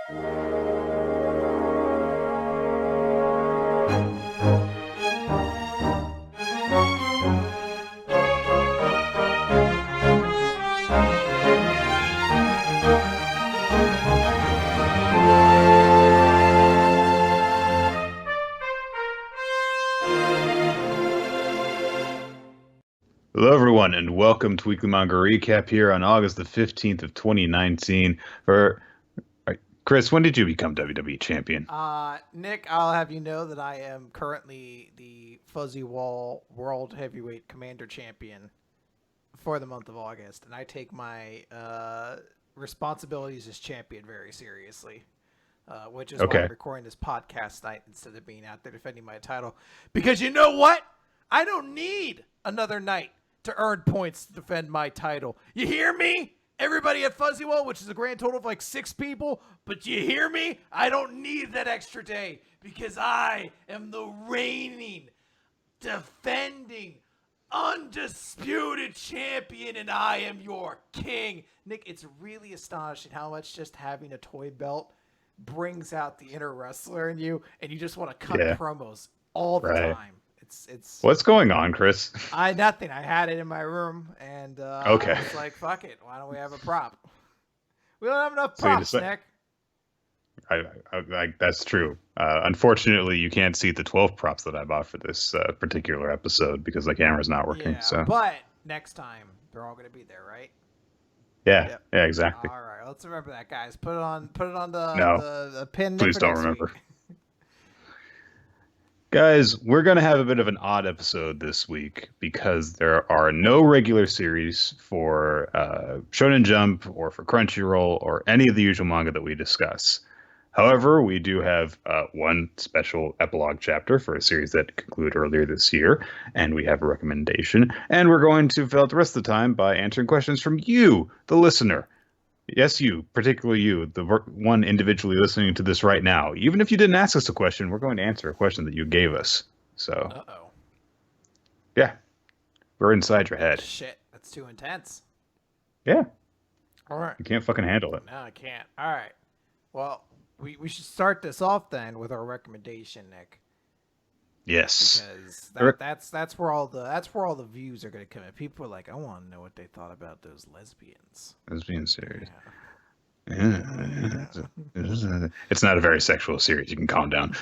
Hello, everyone, and welcome to Weekly Manga Recap here on August the 15th of 2019. Chris, when did you become WWE champion? Nick, I'll have you know that I am currently the Fuzzy Wall World Heavyweight Commander Champion for the month of August, and I take my responsibilities as champion very seriously, which is why I'm Okay. recording this podcast tonight instead of being out there defending my title. Because you know what? I don't need another night to earn points to defend my title. You hear me? Everybody at Fuzzy Wall, which is a grand total of like 6 people, but you hear me? I don't need that extra day because I am the reigning, defending, undisputed champion, and I am your king. Nick, it's really astonishing how much just having a toy belt brings out the inner wrestler in you, and you just want to cut Yeah, promos all the right. time. It's What's going on, Chris? nothing. I had it in my room, and I Okay. was like, "Fuck it. Why don't we have a prop?" We don't have enough So you props, decide, Nick. that's true. Unfortunately, you can't see the 12 props that I bought for this particular episode because the camera's not working. Yeah, So, but next time they're all gonna be there, right? yeah, Yep. yeah, exactly. All right, let's remember that, guys. Put it on. Put it on the No, the pin please for don't next remember. week. Guys, we're going to have a bit of an odd episode this week because there are no regular series for Shonen Jump or for Crunchyroll or any of the usual manga that we discuss. However, we do have one special epilogue chapter for a series that concluded earlier this year, and we have a recommendation. And we're going to fill out the rest of the time by answering questions from you, the listener. Yes, you, particularly you, the one individually listening to this right now. Even if you didn't ask us a question, we're going to answer a question that you gave us. So, Uh-oh. yeah, we're inside your head. Shit, that's too intense. Yeah, All right. you can't fucking handle it. No, I can't. All right. Well, we should start this off then with our recommendation, Nick, Yes. because Er, that's where all the views are gonna come in. People are like, I want to know what they thought about those lesbians. That's being serious. Yeah. Yeah. Yeah. It's not a very sexual series. You can calm down.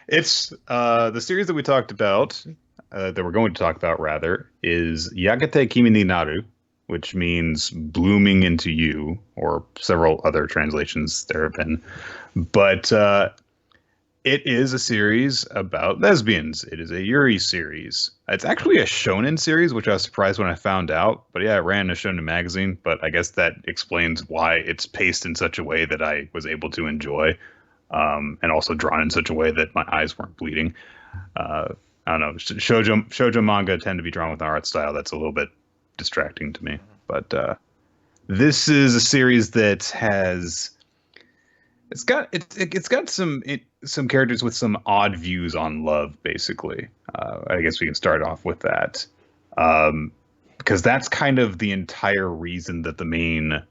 It's the series that we talked about, that we're going to talk about rather, is Yagate Kimi ni Naru, which means blooming into you, or several other translations there have been. But it is a series about lesbians. It is a Yuri series. It's actually a shonen series, which I was surprised when I found out. But yeah, it ran in a shonen magazine. But I guess that explains why it's paced in such a way that I was able to enjoy, and also drawn in such a way that my eyes weren't bleeding. I don't know. Shoujo manga tend to be drawn with an art style that's a little bit distracting to me. But this is a series that has it's got some characters with some odd views on love, basically. I guess we can start off with that, because that's kind of the entire reason that the main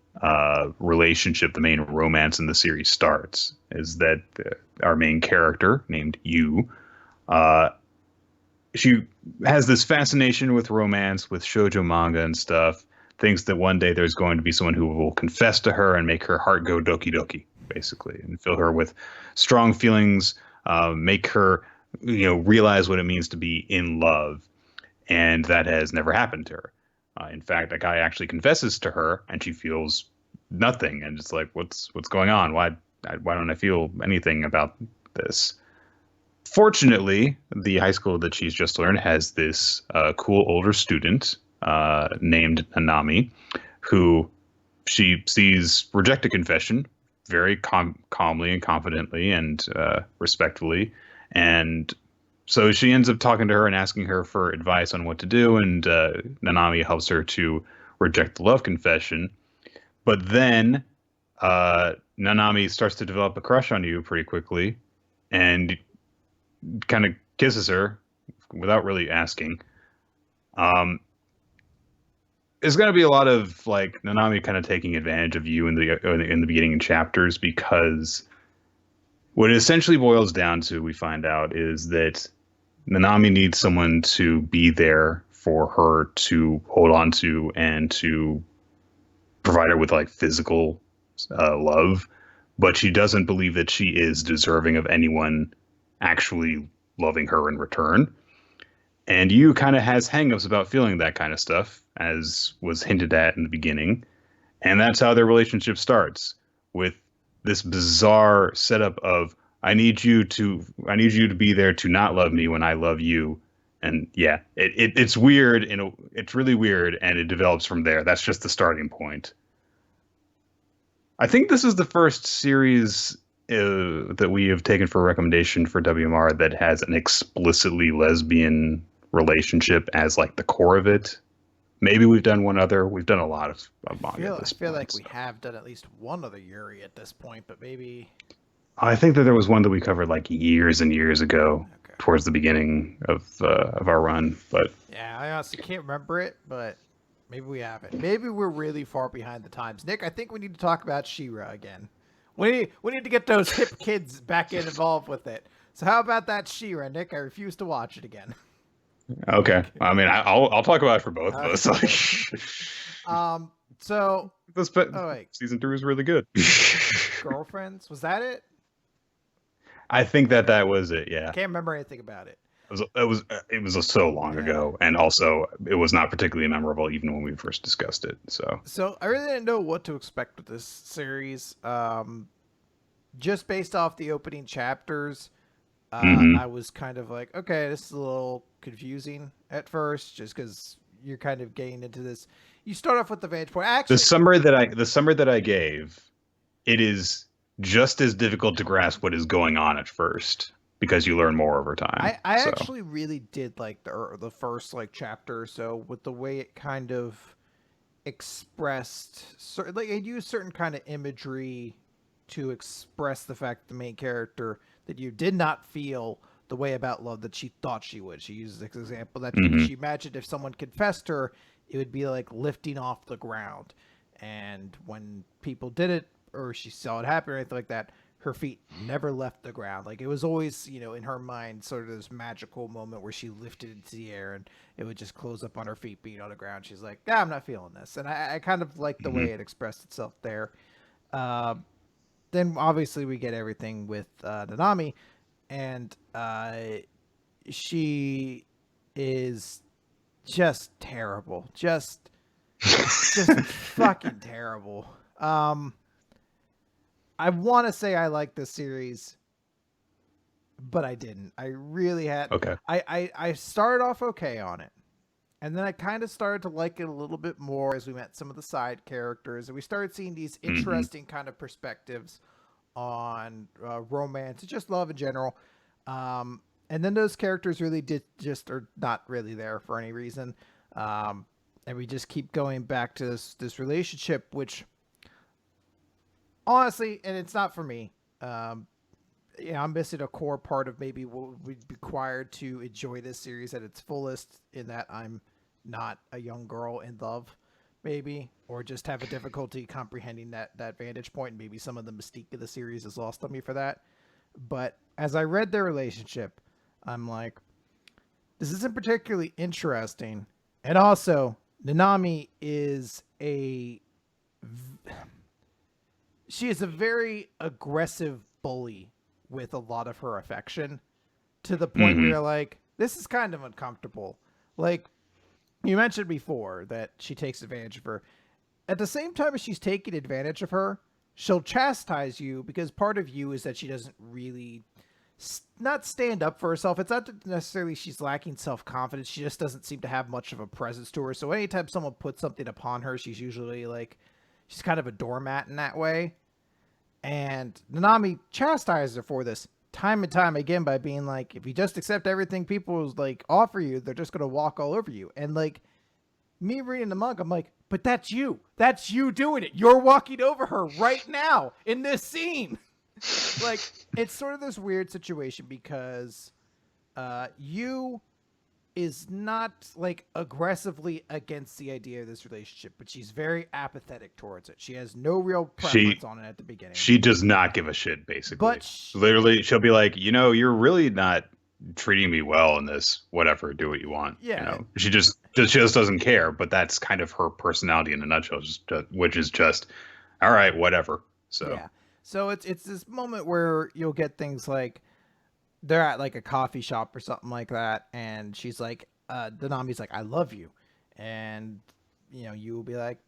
relationship, the main romance in the series starts, is that our main character named Yu, uh, she has this fascination with romance, with shoujo manga and stuff. Thinks that one day there's going to be someone who will confess to her and make her heart go doki doki, basically, and fill her with strong feelings, make her, realize what it means to be in love. And that has never happened to her. In fact, a guy actually confesses to her, and she feels nothing, and it's like, what's going on? Why don't I feel anything about this? Fortunately, the high school that she's just learned has this cool older student named Nanami, who she sees reject a confession very calmly and confidently and respectfully. And so she ends up talking to her and asking her for advice on what to do. And Nanami helps her to reject the love confession. But then Nanami starts to develop a crush on you pretty quickly and kind of kisses her without really asking. Um, there's going to be a lot of like Nanami kind of taking advantage of you in the beginning chapters, because what it essentially boils down to, we find out, is that Nanami needs someone to be there for her to hold on to and to provide her with like physical love, but she doesn't believe that she is deserving of anyone actually loving her in return. And Yu kind of has hangups about feeling that kind of stuff, as was hinted at in the beginning. And that's how their relationship starts, with this bizarre setup of I need you to be there to not love me when I love you. And yeah, it's weird, and it's really weird, and it develops from there. That's just the starting point. I think this is the first series that we have taken for a recommendation for WMR that has an explicitly lesbian relationship as like the core of it. Maybe we've done one other. We've done a lot of manga. I feel like we have done at least one other Yuri at this point, but maybe. I think that there was one that we covered like years and years ago, towards the beginning of our run. But yeah, I honestly can't remember it, but maybe we haven't. Maybe we're really far behind the times. Nick, I think we need to talk about She-Ra again. We need to get those hip kids back involved with it. So how about that She-Ra, Nick? I refuse to watch it again. Okay. I mean, I'll talk about it for both of us. So season 3 was really good. Girlfriends, was that it? I think that was it. Yeah. I can't remember anything about it. It was so long ago, and also it was not particularly memorable even when we first discussed it. So I really didn't know what to expect with this series. Just based off the opening chapters, I was kind of like, okay, this is a little confusing at first, just because you're kind of getting into this. You start off with the vantage point. Actually, the summary that I gave, it is just as difficult to grasp what is going on at first, because you learn more over time. I actually really did like the first like chapter or so, with the way it kind of expressed like it used certain kind of imagery to express the fact that the main character, that you did not feel the way about love that she thought she would. She uses this example that she imagined if someone confessed her, it would be like lifting off the ground. And when people did it, or she saw it happen or anything like that, her feet never left the ground. Like it was always, in her mind, sort of this magical moment where she lifted into the air and it would just close up on her feet being on the ground. She's like, I'm not feeling this. And I kind of like the way it expressed itself there. Then obviously we get everything with Nanami, and she is just terrible. Just fucking terrible. I want to say I like this series, but I didn't. I really had. Okay. I started off okay on it, and then I kind of started to like it a little bit more as we met some of the side characters, and we started seeing these interesting kind of perspectives on romance and just love in general. And then those characters really are not really there for any reason. And we just keep going back to this relationship, which honestly, and it's not for me. I'm missing a core part of maybe what would be required to enjoy this series at its fullest, in that I'm not a young girl in love, maybe, or just have a difficulty comprehending that vantage point. And maybe some of the mystique of the series is lost on me for that. But as I read their relationship, I'm like, this isn't particularly interesting. And also, Nanami is she is a very aggressive bully with a lot of her affection, to the point where you're like, this is kind of uncomfortable. Like you mentioned before that she takes advantage of her. At the same time as she's taking advantage of her, she'll chastise you, because part of you is that she doesn't really not stand up for herself. It's not necessarily she's lacking self-confidence. She just doesn't seem to have much of a presence to her. So anytime someone puts something upon her, she's usually like, she's kind of a doormat in that way. And Nanami chastises her for this time and time again by being like, if you just accept everything people like offer you, they're just going to walk all over you. And like me reading the manga, I'm like, but that's you. That's you doing it. You're walking over her right now in this scene. Like, it's sort of this weird situation, because you is not like aggressively against the idea of this relationship, but she's very apathetic towards it. She has no real She preference on it at the beginning. she does not give a shit, basically. But Literally, she'll be like, you're really not treating me well in this. Whatever, do what you want. yeah, She just doesn't care. But that's kind of her personality in a nutshell, which is just, all right, whatever. So yeah. So it's this moment where you'll get things like they're at like a coffee shop or something like that, and she's like, Nanami's like, "I love you," and you will be like,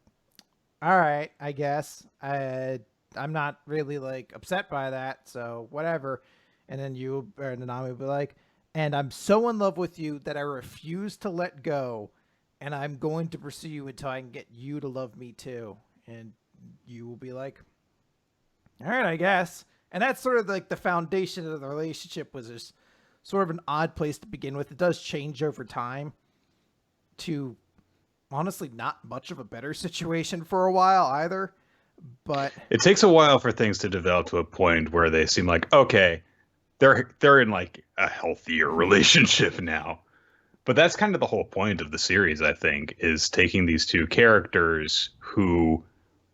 "All right, I guess. I'm not really like upset by that, so whatever." And then Nanami will be like, "And I'm so in love with you that I refuse to let go, and I'm going to pursue you until I can get you to love me too." And you will be like, "All right, I guess." And that's sort of like the foundation of the relationship, was just sort of an odd place to begin with. It does change over time to honestly not much of a better situation for a while either. But it takes a while for things to develop to a point where they seem like, okay, they're in like a healthier relationship now. But that's kind of the whole point of the series, I think, is taking these two characters who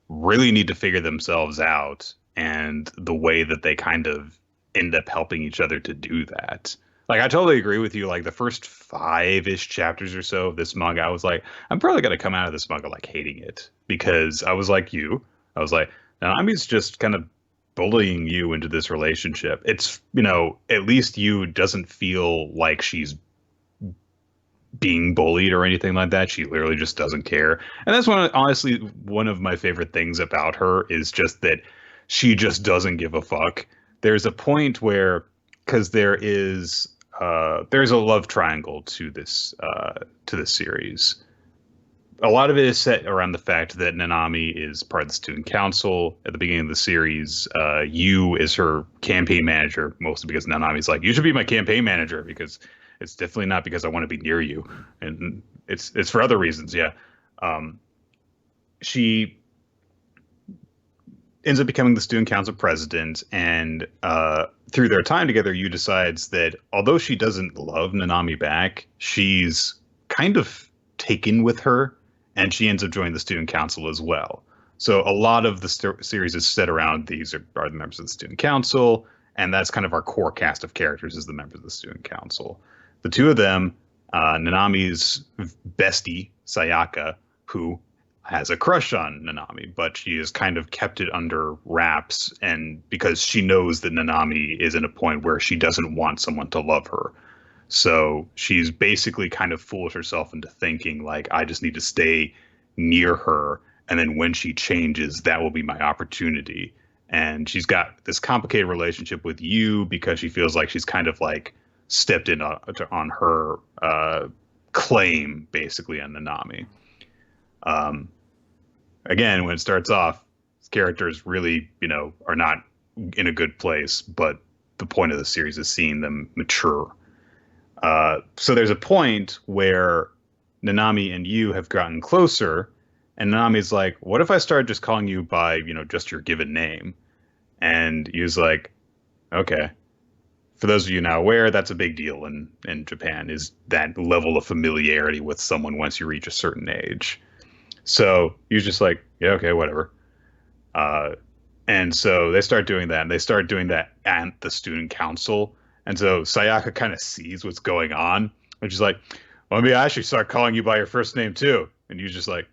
really need to figure themselves out and the way that they kind of end up helping each other to do that. Like, I totally agree with you. Like, the first 5-ish chapters or so of this manga, I was like, I'm probably going to come out of this manga like hating it, because I was like you. I was like, Nami's just kind of bullying you into this relationship. It's, at least you doesn't feel like she's being bullied or anything like that. She literally just doesn't care. And that's honestly, one of my favorite things about her is just that she just doesn't give a fuck. There's a point where, because there's a love triangle to this series. A lot of it is set around the fact that Nanami is part of the student council. At the beginning of the series, Yu is her campaign manager, mostly because Nanami's like, you should be my campaign manager, because it's definitely not because I want to be near you, and it's for other reasons. Yeah, she ends up becoming the student council president, and through their time together, Yu decides that although she doesn't love Nanami back, she's kind of taken with her, and she ends up joining the student council as well. So a lot of the series is set around these are the members of the student council, and that's kind of our core cast of characters, is the members of the student council. The two of them, Nanami's bestie, Sayaka, who has a crush on Nanami, but she has kind of kept it under wraps, and because she knows that Nanami is in a point where she doesn't want someone to love her. So she's basically kind of fooled herself into thinking, like, I just need to stay near her, and then when she changes, that will be my opportunity. And she's got this complicated relationship with Yu because she feels like she's kind of like stepped in on her claim, basically, on Nanami. Again, when it starts off, characters really, are not in a good place, but the point of the series is seeing them mature. So there's a point where Nanami and Yu have gotten closer, and Nanami's like, what if I started just calling you by, just your given name? And Yu's like, okay. For those of you now aware, that's a big deal in Japan, is that level of familiarity with someone once you reach a certain age. So Yu's just like, yeah, okay, whatever. And so they start doing that, and they start doing that at the student council. And so Sayaka kind of sees what's going on, and she's like, well, maybe I should start calling you by your first name too. And Yu's just like,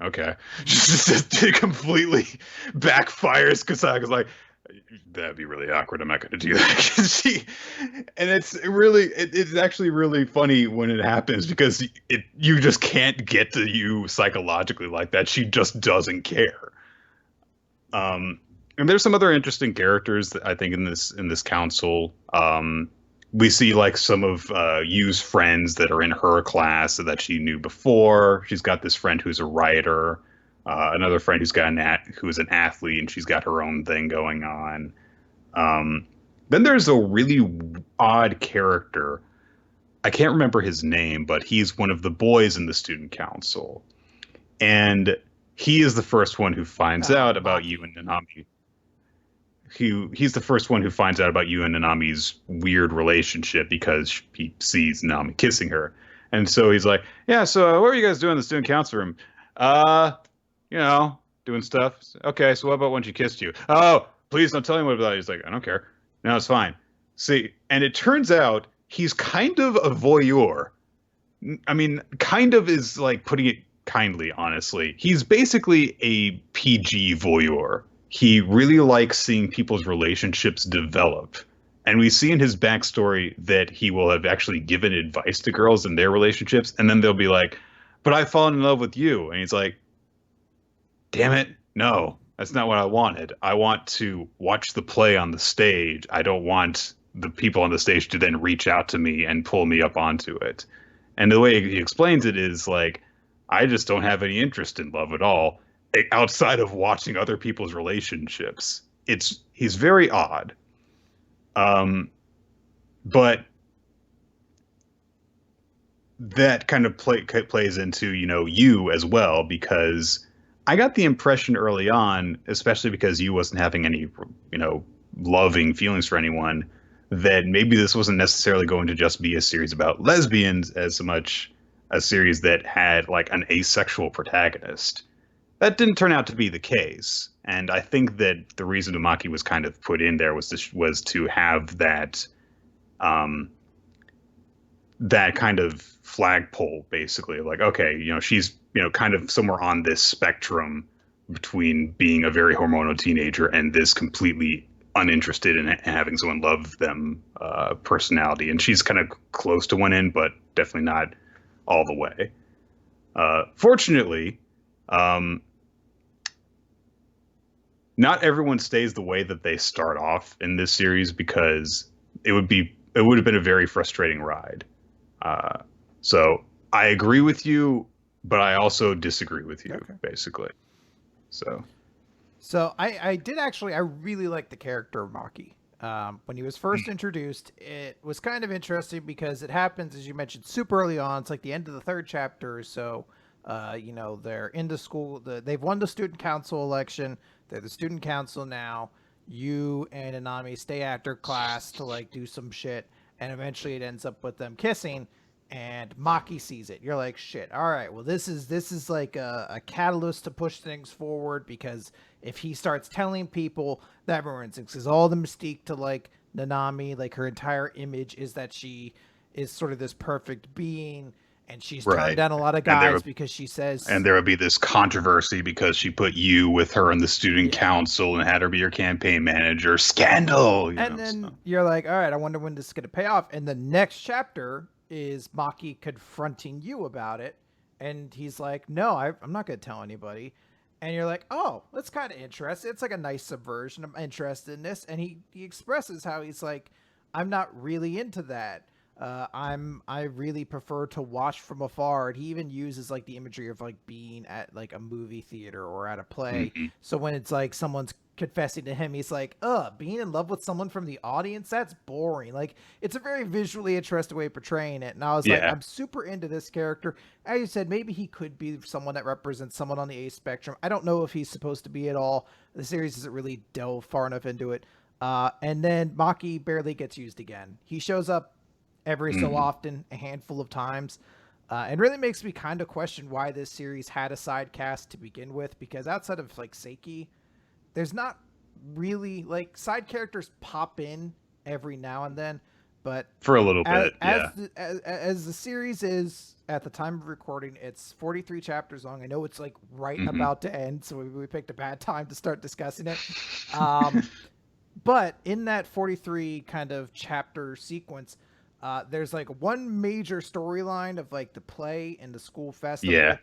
okay. Just completely backfires, because Sayaka's like, that'd be really awkward. I'm not going to do that. And it's actually really funny when it happens, because you just can't get to Yu psychologically like that. She just doesn't care. And there's some other interesting characters that I think in this council. We see like some of Yu's friends that are in her class that she knew before. She's got this friend who's a writer. Another friend who is an athlete, and she's got her own thing going on. Then there's a really odd character. I can't remember his name, but he's one of the boys in the student council. And he is the first one who finds out about Yu and Nanami. He's the first one who finds out about Yu and Nanami's weird relationship, because he sees Nanami kissing her. And so he's like, yeah, so what were you guys doing in the student council room? Uh, you know, doing stuff. Okay, so what about when she kissed you? Oh, please don't tell anyone about it. He's like, I don't care. No, it's fine. See, and it turns out he's kind of a voyeur. I mean, kind of is like putting it kindly, honestly. He's basically a PG voyeur. He really likes seeing people's relationships develop. And we see in his backstory that he will have actually given advice to girls in their relationships, and then they'll be like, but I've fallen in love with you. And he's like, damn it, no, that's not what I wanted. I want to watch the play on the stage. I don't want the people on the stage to then reach out to me and pull me up onto it. And the way he explains it is like, I just don't have any interest in love at all, outside of watching other people's relationships. He's very odd. But that kind of plays into, you as well, because I got the impression early on, especially because you wasn't having any, loving feelings for anyone, that maybe this wasn't necessarily going to just be a series about lesbians as much a series that had like an asexual protagonist. That didn't turn out to be the case. And I think that the reason Umaki was kind of put in there was to have that that kind of flagpole, basically. Like, okay, she's, kind of somewhere on this spectrum between being a very hormonal teenager and this completely uninterested in having someone love them personality. And she's kind of close to one end, but definitely not all the way. Fortunately, not everyone stays the way that they start off in this series, because it would have been a very frustrating ride. So I agree with you, but I also disagree with you, basically. So I did actually, I really like the character of Maki. When he was first introduced, it was kind of interesting because it happens, as you mentioned, super early on. It's like the end of the third chapter. So, they're into school. They've won the student council election. They're the student council now. You and Anami stay after class to like do some shit. And eventually it ends up with them kissing. And Maki sees it. You're like, shit. All right. Well, this is like a catalyst to push things forward, because if he starts telling people that ruins it, because all the mystique to like Nanami, like her entire image is that she is sort of this perfect being, and she's turned down a lot of guys because she says. And there would be this controversy because she put you with her in the student council and had her be your campaign manager. Scandal. Then you're like, all right, I wonder when this is going to pay off. And the next chapter is Maki confronting you about it, and he's like, no, I'm not going to tell anybody. And you're like, oh, that's kind of interesting. It's like a nice subversion. I'm interested in this. And he expresses how he's like, I'm not really into that. I really prefer to watch from afar. And he even uses like the imagery of like being at like a movie theater or at a play. Mm-hmm. So when it's like someone's confessing to him, he's like, being in love with someone from the audience, that's boring. Like, it's a very visually interesting way of portraying it. And I was like, I'm super into this character. As you said, maybe he could be someone that represents someone on the A spectrum. I don't know if he's supposed to be at all. The series doesn't really delve far enough into it. And then Maki barely gets used again. He shows up every so often, a handful of times. And really makes me kind of question why this series had a side cast to begin with, because outside of like Seiki, there's not really like side characters pop in every now and then, but for a little bit, as the series is at the time of recording, it's 43 chapters long. I know it's like about to end, so we picked a bad time to start discussing it. But in that 43 kind of chapter sequence, there's like one major storyline of like the play and the school festival. Yeah.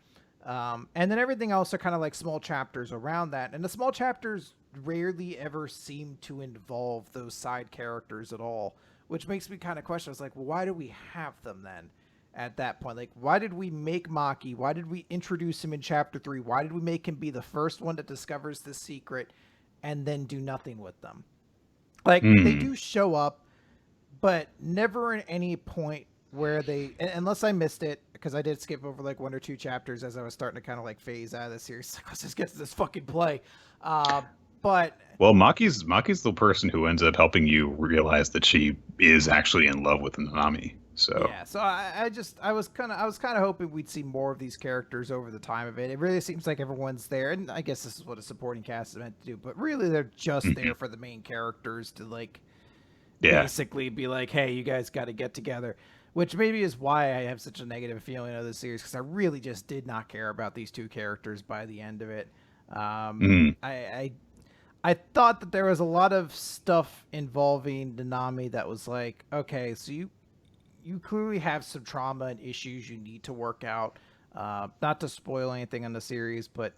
And then everything else are kind of like small chapters around that. And the small chapters rarely ever seem to involve those side characters at all, which makes me kind of question. I was like, well, why do we have them then at that point? Like, why did we make Maki? Why did we introduce him in chapter 3? Why did we make him be the first one that discovers the secret and then do nothing with them? Like, they do show up, but never at any point where they, unless I missed it, because I did skip over like 1 or 2 chapters as I was starting to kind of like phase out of the series. Like, let's just get to this fucking play. But well, Maki's the person who ends up helping you realize that she is actually in love with Nanami. So Yeah, so I was kind of hoping we'd see more of these characters over the time of it. It really seems like everyone's there, and I guess this is what a supporting cast is meant to do. But really, they're just mhm. there for the main characters to like Yeah. basically be like, "Hey, you guys got to get together," which maybe is why I have such a negative feeling of the series because I really just did not care about these two characters by the end of it. Um, Mhm. I, I I thought that there was a lot of stuff involving Nanami that was like, okay, so you clearly have some trauma and issues you need to work out. Not to spoil anything on the series, but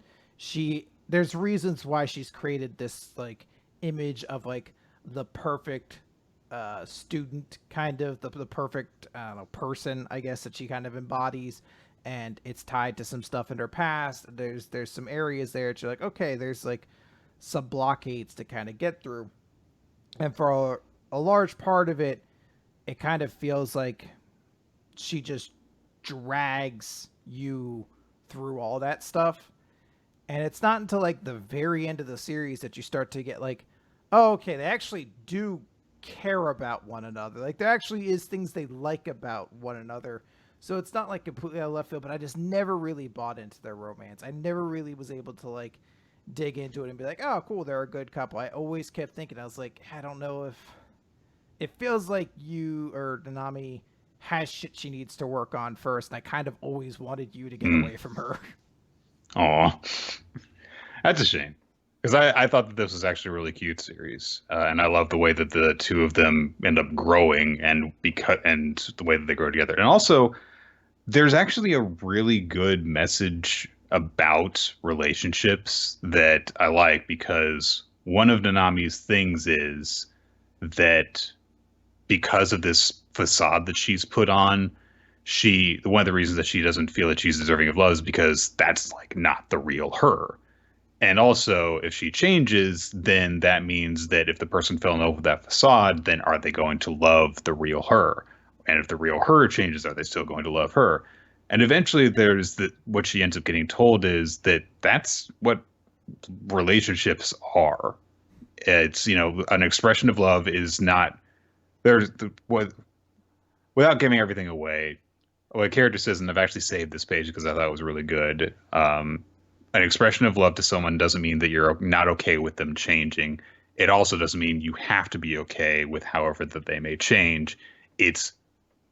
there's reasons why she's created this like image of like the perfect student, kind of the perfect I don't know, person, I guess, that she kind of embodies, and it's tied to some stuff in her past. There's some areas there that you're like, okay, there's like some blockades to kind of get through, and for a large part of it, it kind of feels like she just drags you through all that stuff. And it's not until like the very end of the series that you start to get like, oh, okay, they actually do care about one another. Like there actually is things they like about one another. So it's not like completely out of left field, but I just never really bought into their romance. I never really was able to like dig into it and be like, oh, cool, they're a good couple. I always kept thinking, I was like, I don't know if it feels like you or Nanami has shit she needs to work on first, and I kind of always wanted you to get Mm. away from her. Aw. That's a shame. Because I thought that this was actually a really cute series, and I love the way that the two of them end up growing and the way that they grow together. And also, there's actually a really good message about relationships that I like because one of Nanami's things is that because of this facade that she's put on, one of the reasons that she doesn't feel that she's deserving of love is because that's like not the real her. And also, if she changes, then that means that if the person fell in love with that facade, then are they going to love the real her? And if the real her changes, are they still going to love her? And eventually, there's what she ends up getting told is that that's what relationships are. It's, an expression of love is not what without giving everything away. What a character says, and I've actually saved this page because I thought it was really good. An expression of love to someone doesn't mean that you're not okay with them changing. It also doesn't mean you have to be okay with however that they may change. It's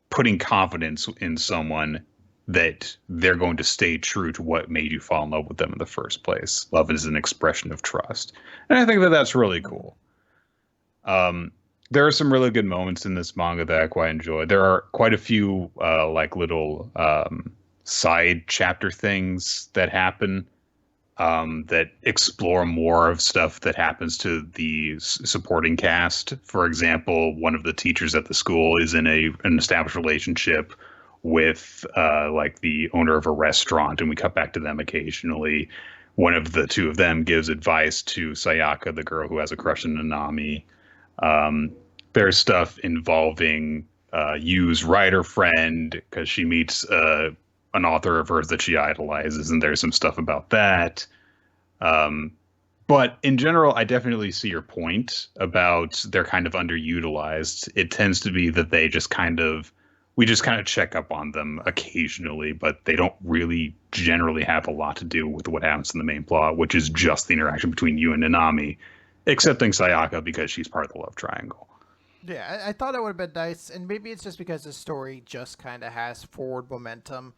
putting confidence in someone that they're going to stay true to what made you fall in love with them in the first place. Love is an expression of trust. And I think that that's really cool. Um, there are some really good moments in this manga that I quite enjoy. There are quite a few like little side chapter things that happen that explore more of stuff that happens to the supporting cast. For example, one of the teachers at the school is in an established relationship with like the owner of a restaurant, and we cut back to them occasionally. One of the two of them gives advice to Sayaka, the girl who has a crush on Nanami. Um, there's stuff involving Yu's writer friend because she meets an author of hers that she idolizes, and there's some stuff about that. Um, but in general, I definitely see your point about they're kind of underutilized. It tends to be that we just kind of check up on them occasionally, but they don't really generally have a lot to do with what happens in the main plot, which is just the interaction between you and Nanami, excepting Sayaka because she's part of the love triangle. Yeah, I thought it would have been nice, and maybe it's just because the story just kind of has forward momentum.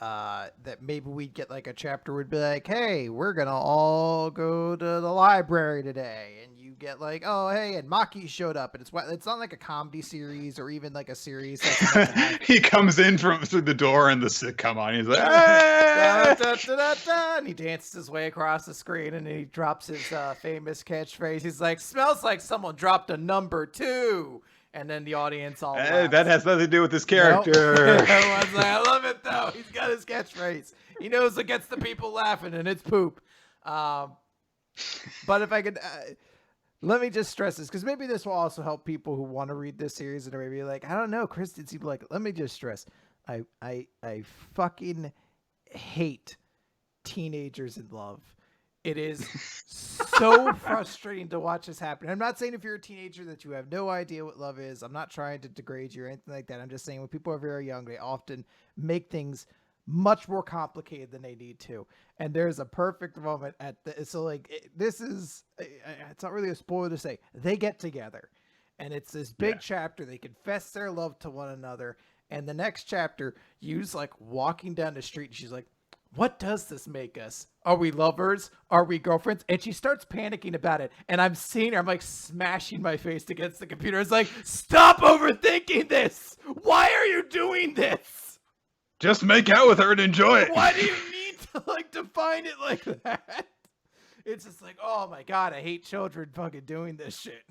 That maybe we'd get like a chapter would be like, hey, we're gonna all go to the library today, and you get like, oh hey, and Maki showed up, and it's not like a comedy series or even like a series that's meant to have. He comes in from through the door and the sitcom on. He's like, Da, "Ah!" da, da, da, da, and he dances his way across the screen, and he drops his famous catchphrase. He's like, smells like someone dropped a number 2. And then the audience all laughs. That has nothing to do with this Nope. character. Everyone's like, I love it though. He's got his catchphrase. He knows what gets the people laughing, and it's poop. But if I could, let me just stress this because maybe this will also help people who want to read this series and are maybe like, I don't know, Chris did seem like. Let me just stress, I fucking hate teenagers in love. It is so frustrating to watch this happen. I'm not saying if you're a teenager that you have no idea what love is. I'm not trying to degrade you or anything like that. I'm just saying when people are very young, they often make things much more complicated than they need to. And there's a perfect moment at the, so like, this is, it's not really a spoiler to say, they get together. And it's this big chapter. They confess their love to one another. And the next chapter, Yu's like walking down the street. And she's like, what does this make us? Are we lovers? Are we girlfriends? And she starts panicking about it. And I'm seeing her. I'm like smashing my face against the computer. It's like, stop overthinking this. Why are you doing this? Just make out with her and enjoy it. Why do you need to like define it like that? It's just like, oh my God, I hate children fucking doing this shit.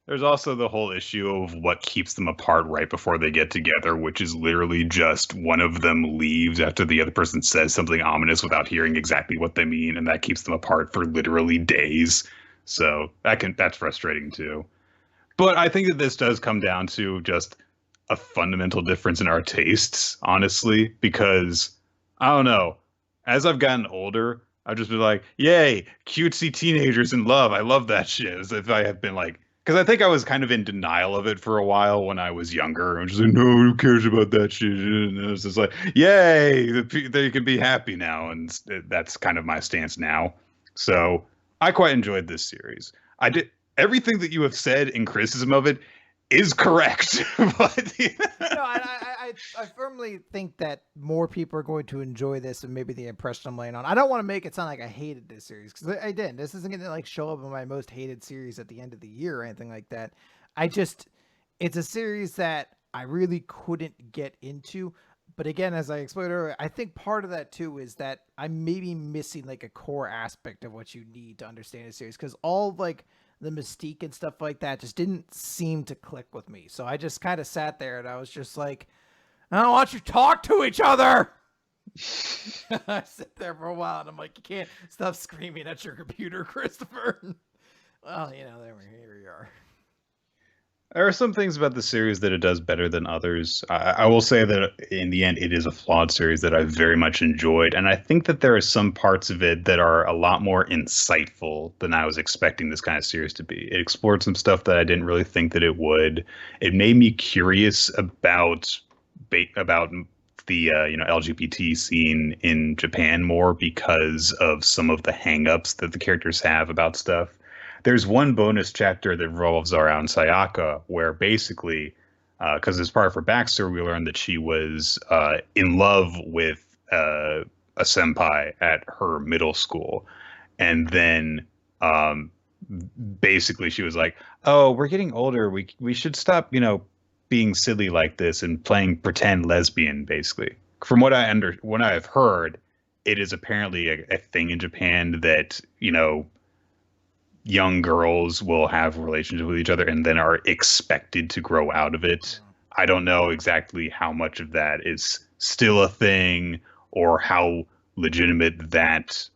There's also the whole issue of what keeps them apart right before they get together, which is literally just one of them leaves after the other person says something ominous without hearing exactly what they mean, and that keeps them apart for literally days. So that's frustrating too. But I think that this does come down to just a fundamental difference in our tastes, honestly, because I don't know. As I've gotten older, I've just been like, yay, cutesy teenagers in love. I love that shit. As if I have been like, because I think I was kind of in denial of it for a while when I was younger. I'm just like, no, who cares about that shit? And it was just like, yay, they can be happy now. And that's kind of my stance now. So I quite enjoyed this series. I did everything that you have said in criticism of it is correct. But, no, I firmly think that more people are going to enjoy this than maybe the impression I'm laying on. I don't want to make it sound like I hated this series, because I didn't. This isn't going to like show up in my most hated series at the end of the year or anything like that. It's a series that I really couldn't get into. But again, as I explained earlier, I think part of that too is that I'm maybe missing like a core aspect of what you need to understand a series, because all like the mystique and stuff like that just didn't seem to click with me. So I just kind of sat there and I was just like, I don't want you to talk to each other. I sit there for a while and I'm like, you can't stop screaming at your computer, Christopher. Well, here we are. There are some things about the series that it does better than others. I will say that in the end, it is a flawed series that I very much enjoyed. And I think that there are some parts of it that are a lot more insightful than I was expecting this kind of series to be. It explored some stuff that I didn't really think that it would. It made me curious about the LGBT scene in Japan more because of some of the hangups that the characters have about stuff. There's one bonus chapter that revolves around Sayaka, where basically, because as part of her backstory, we learned that she was in love with a senpai at her middle school. And then basically she was like, oh, we're getting older. We should stop, being silly like this and playing pretend lesbian, basically. From what I've heard, it is apparently a thing in Japan that, young girls will have relationships with each other and then are expected to grow out of it. I don't know exactly how much of that is still a thing or how legitimate that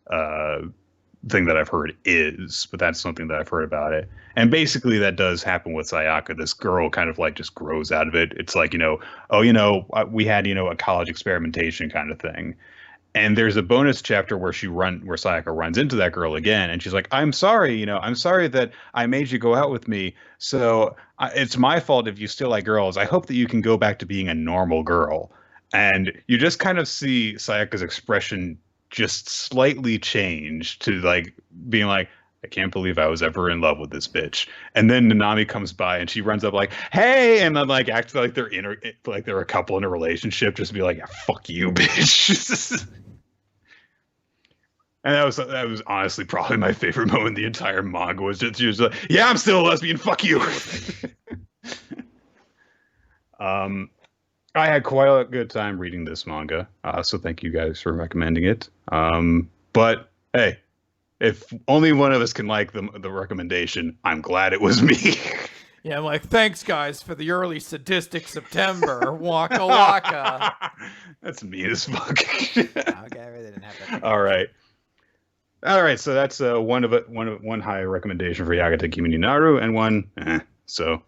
thing that I've heard is, but that's something that I've heard about it. And basically that does happen with Sayaka. This girl kind of like just grows out of it. It's like, we had, a college experimentation kind of thing. And there's a bonus chapter where where Sayaka runs into that girl again, and she's like, "I'm sorry, I'm sorry that I made you go out with me. So it's my fault if you still like girls. I hope that you can go back to being a normal girl." And you just kind of see Sayaka's expression just slightly change to like being like, I can't believe I was ever in love with this bitch. And then Nanami comes by and she runs up like, hey, and then like acts like they're a couple in a relationship, just be like, yeah, fuck you, bitch. And that was honestly probably my favorite moment in the entire manga, was just she was like, yeah, I'm still a lesbian, fuck you. I had quite a good time reading this manga, so thank you guys for recommending it. But hey, if only one of us can like the recommendation, I'm glad it was me. Yeah, I'm like, thanks guys for the early sadistic September. Waka waka. That's mean as fuck. Okay, I really didn't have that. All right. So that's one high recommendation for Yagata Kimi ni Naru and one. So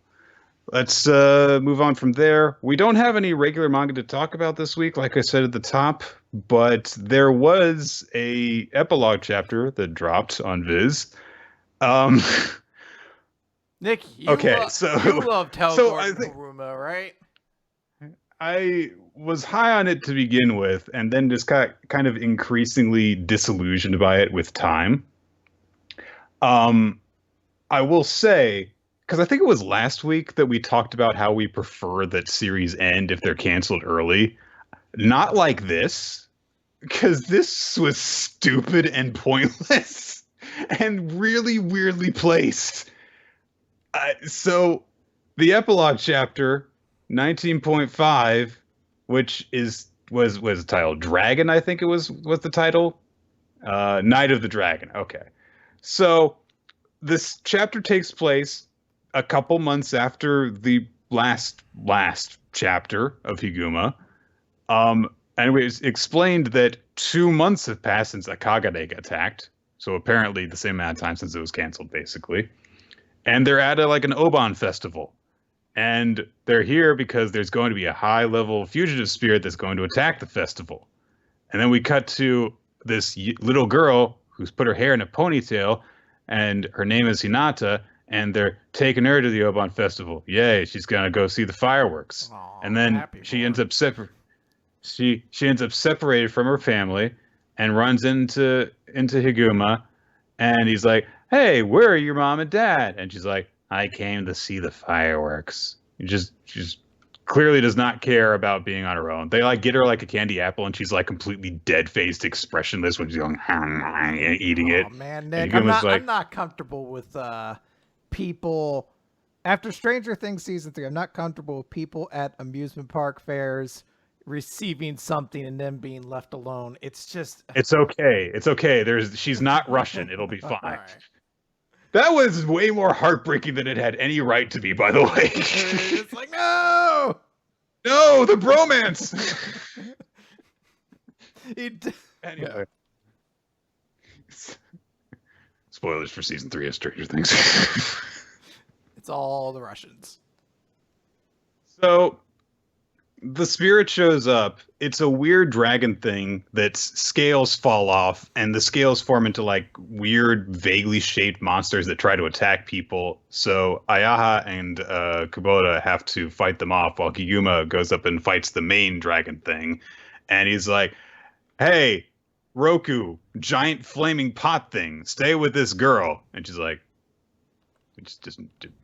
let's move on from there. We don't have any regular manga to talk about this week, like I said at the top, but there was a epilogue chapter that dropped on Viz. Um, Nick, okay, you love so Telgord I and think Haruma, right? I was high on it to begin with, and then just got kind of increasingly disillusioned by it with time. Um, I will say, because I think it was last week that we talked about how we prefer that series end if they're canceled early. Not like this, because this was stupid and pointless and really weirdly placed. So the epilogue chapter 19.5, which was titled Dragon, I think it was the title. Night of the Dragon. Okay. So this chapter takes place a couple months after the last chapter of Higuma. And it was explained that 2 months have passed since Akagane got attacked. So apparently the same amount of time since it was canceled, basically. And they're at like an Oban festival. And they're here because there's going to be a high level fugitive spirit that's going to attack the festival. And then we cut to this little girl who's put her hair in a ponytail, and her name is Hinata, and they're taking her to the Oban festival. Yay, she's gonna go see the fireworks. Aw, And then happy she for ends her. up she ends up separated from her family and runs into Higuma, and he's like, "Hey, where are your mom and dad?" And she's like, "I came to see the fireworks." She's clearly does not care about being on her own. They like get her like a candy apple, and she's like completely dead faced, expressionless when she's going and eating it. Oh man, And Nick, I'm Higuma's not like, I'm not comfortable with people after Stranger Things season 3. I'm not comfortable with people at amusement park fairs receiving something and then being left alone. It's just "It's okay, it's okay. She's not Russian. It'll be all fine." right. That was way more heartbreaking than it had any right to be, by the way. It's like no. No, the bromance. Anyway, spoilers for season 3 of Stranger Things. It's all the Russians. So the spirit shows up. It's a weird dragon thing that's scales fall off, and the scales form into like weird, vaguely shaped monsters that try to attack people. So Ayaha and Kubota have to fight them off while Kiyuma goes up and fights the main dragon thing. And he's like, "Hey, Roku, giant flaming pot thing, stay with this girl." And she's like, it just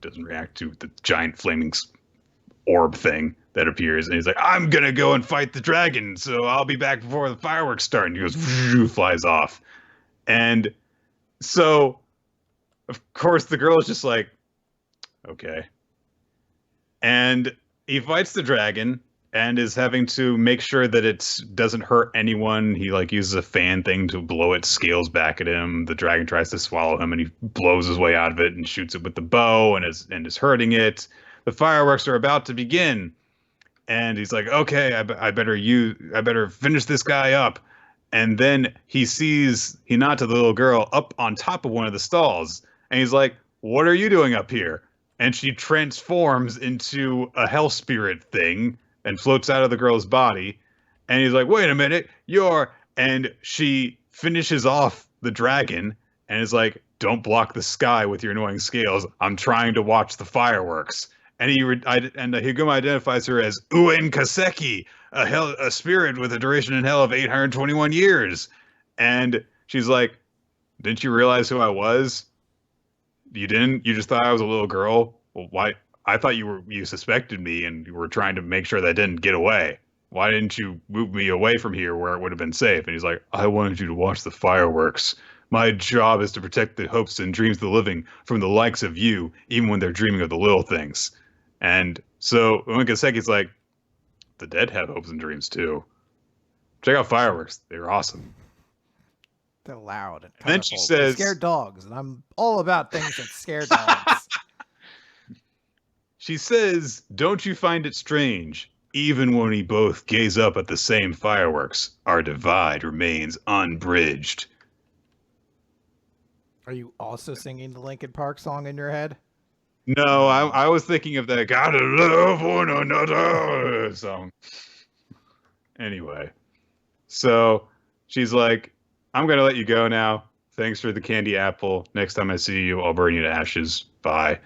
doesn't react to the giant flaming orb thing that appears, and he's like, "I'm gonna go and fight the dragon, so I'll be back before the fireworks start." And he goes, flies off. And so of course the girl is just like, okay. And he fights the dragon and is having to make sure that it doesn't hurt anyone. He like uses a fan thing to blow its scales back at him. The dragon tries to swallow him, and he blows his way out of it and shoots it with the bow and is hurting it. The fireworks are about to begin, and he's like, "Okay, I better finish this guy up." And then he sees Hinata, the little girl, up on top of one of the stalls, and he's like, "What are you doing up here?" And she transforms into a hell spirit thing and floats out of the girl's body. And he's like, "Wait a minute, you're..." And she finishes off the dragon and is like, "Don't block the sky with your annoying scales. I'm trying to watch the fireworks." And Higuma identifies her as Uen Kaseki, a spirit with a duration in hell of 821 years. And she's like, "Didn't you realize who I was? You didn't? You just thought I was a little girl? Well, why? I thought you suspected me and you were trying to make sure that I didn't get away. Why didn't you move me away from here where it would have been safe?" And he's like, "I wanted you to watch the fireworks. My job is to protect the hopes and dreams of the living from the likes of you, even when they're dreaming of the little things." And so Uenkaseki's like, "The dead have hopes and dreams too. Check out fireworks. They're awesome." They're loud and And then she colorful. They says, scare dogs, and I'm all about things that scare dogs. she says, "Don't you find it strange? Even when we both gaze up at the same fireworks, our divide remains unbridged." Are you also singing the Linkin Park song in your head? No, I was thinking of that "Gotta Love One Another" song. Anyway, So she's like, I'm gonna let you go now. Thanks for the candy apple. Next time I see you, I'll burn you to ashes. Bye.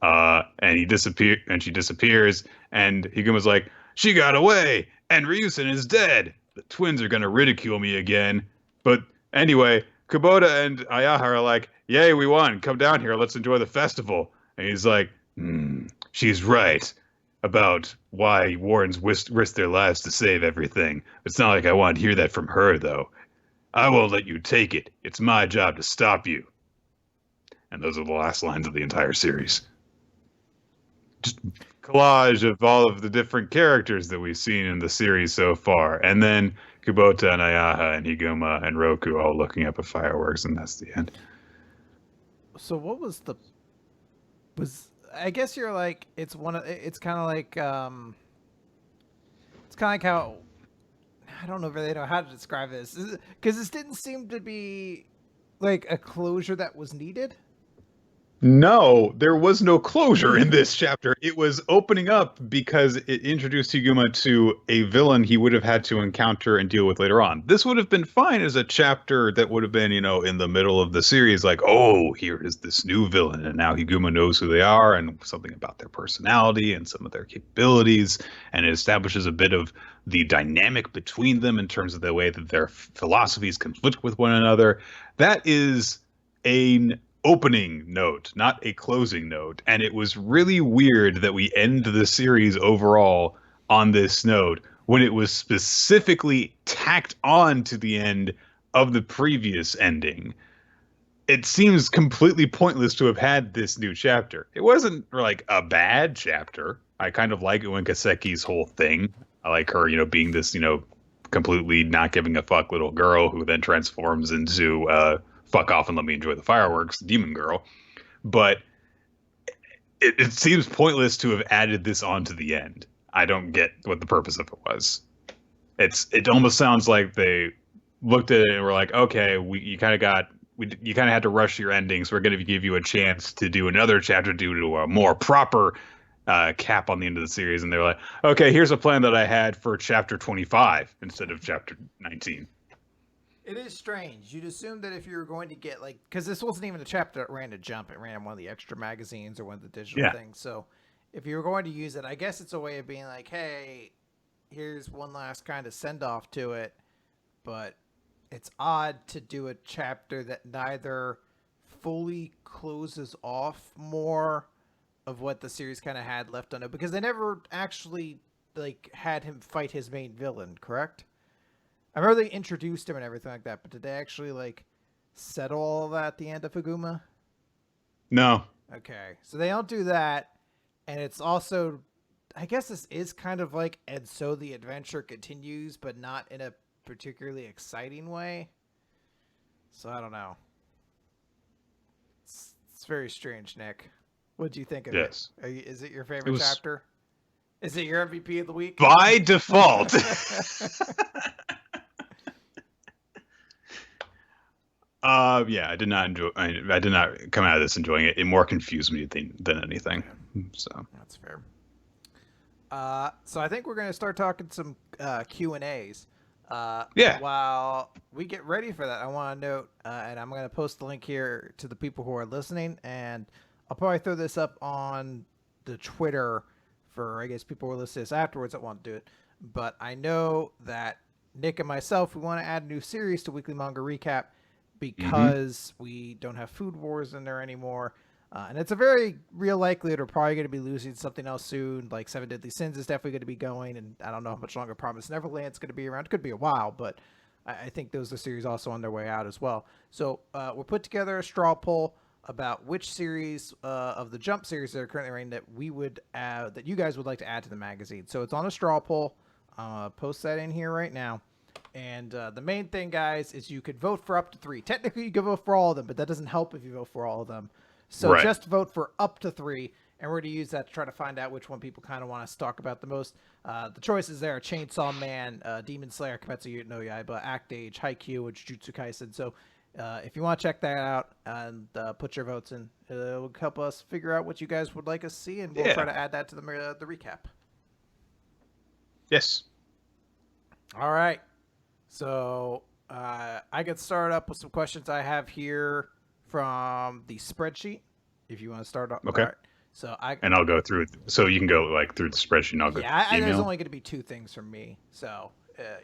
And she disappears, and Higuma's like, she got away, and Ryusen is dead. The twins are gonna ridicule me again. But anyway, Kubota and Ayaha are like, yay, we won. Come down here, let's enjoy the festival. And he's like, she's right about why Wardens risk their lives to save everything. It's not like I want to hear that from her, though. I won't let you take it. It's my job to stop you. And those are the last lines of the entire series. Just collage of all of the different characters that we've seen in the series so far. And then Kubota and Ayaha and Higuma and Roku all looking up at fireworks, and that's the end. So what was I guess you're like, it's it's kind of like how, I don't know really know how to describe this, because this didn't seem to be like a closure that was needed. No, there was no closure in this chapter. It was opening up because it introduced Higuma to a villain he would have had to encounter and deal with later on. This would have been fine as a chapter that would have been, in the middle of the series, like, oh, here is this new villain, and now Higuma knows who they are and something about their personality and some of their capabilities, and it establishes a bit of the dynamic between them in terms of the way that their philosophies conflict with one another. That is an opening note, not a closing note. And it was really weird that we end the series overall on this note when it was specifically tacked on to the end of the previous ending. It seems completely pointless to have had this new chapter. It wasn't like a bad chapter. I kind of like it when Kaseki's whole thing. I like her, being this, completely not giving a fuck little girl who then transforms into fuck off and let me enjoy the fireworks, demon girl. But it seems pointless to have added this on to the end. I don't get what the purpose of it was. It almost sounds like they looked at it and were like, okay, you kind of had to rush your endings. So we're going to give you a chance to do another chapter due to a more proper cap on the end of the series. And they're like, okay, here's a plan that I had for chapter 25 instead of chapter 19. It is strange. You'd assume that if you were going to get, like, because this wasn't even a chapter that ran to Jump, it ran in one of the extra magazines or one of the digital things. So if you were going to use it, I guess it's a way of being like, hey, here's one last kind of send off to it. But it's odd to do a chapter that neither fully closes off more of what the series kind of had left on it, because they never actually like had him fight his main villain, correct? I remember they introduced him and everything like that, but did they actually like settle all of that at the end of Higuma? No. Okay, so they don't do that, and it's also, I guess this is kind of like, and so the adventure continues, but not in a particularly exciting way. So I don't know. It's very strange, Nick. What do you think of it? Is it your favorite chapter? Is it your MVP of the week? By default. Yeah, I did not enjoy. I did not come out of this enjoying it. It more confused me than anything. So that's fair. So I think we're gonna start talking some Q&As. Yeah. While we get ready for that, I want to note, and I'm gonna post the link here to the people who are listening, and I'll probably throw this up on the Twitter for, I guess, people who listen to this afterwards that want to do it. But I know that Nick and myself, we want to add a new series to Weekly Manga Recap because we don't have Food Wars in there anymore. And it's a very real likelihood we're probably going to be losing something else soon. Like Seven Deadly Sins is definitely going to be going, and I don't know how much longer Promised Neverland's going to be around. It could be a while, but I think those are series also on their way out as well. So we'll put together a straw poll about which series of the Jump series that are currently running that we would add, that you guys would like to add to the magazine. So it's on a straw poll. Post that in here right now. And the main thing, guys, is you could vote for up to 3. Technically, you could vote for all of them, but that doesn't help if you vote for all of them. So just vote for up to 3, and we're going to use that to try to find out which one people kind of want us to talk about the most. The choices there are Chainsaw Man, Demon Slayer, Kimetsu no Yaiba, Act Age, Haikyuu, and Jujutsu Kaisen. So if you want to check that out and put your votes in, it'll help us figure out what you guys would like us to see, and we'll try to add that to the recap. Yes. All right. So I get started up with some questions I have here from the spreadsheet. If you want to start off, Okay. all right. So And I'll go through. So you can go like through the spreadsheet. And I'll go yeah, through the there's email. only going to be 2 things from me. So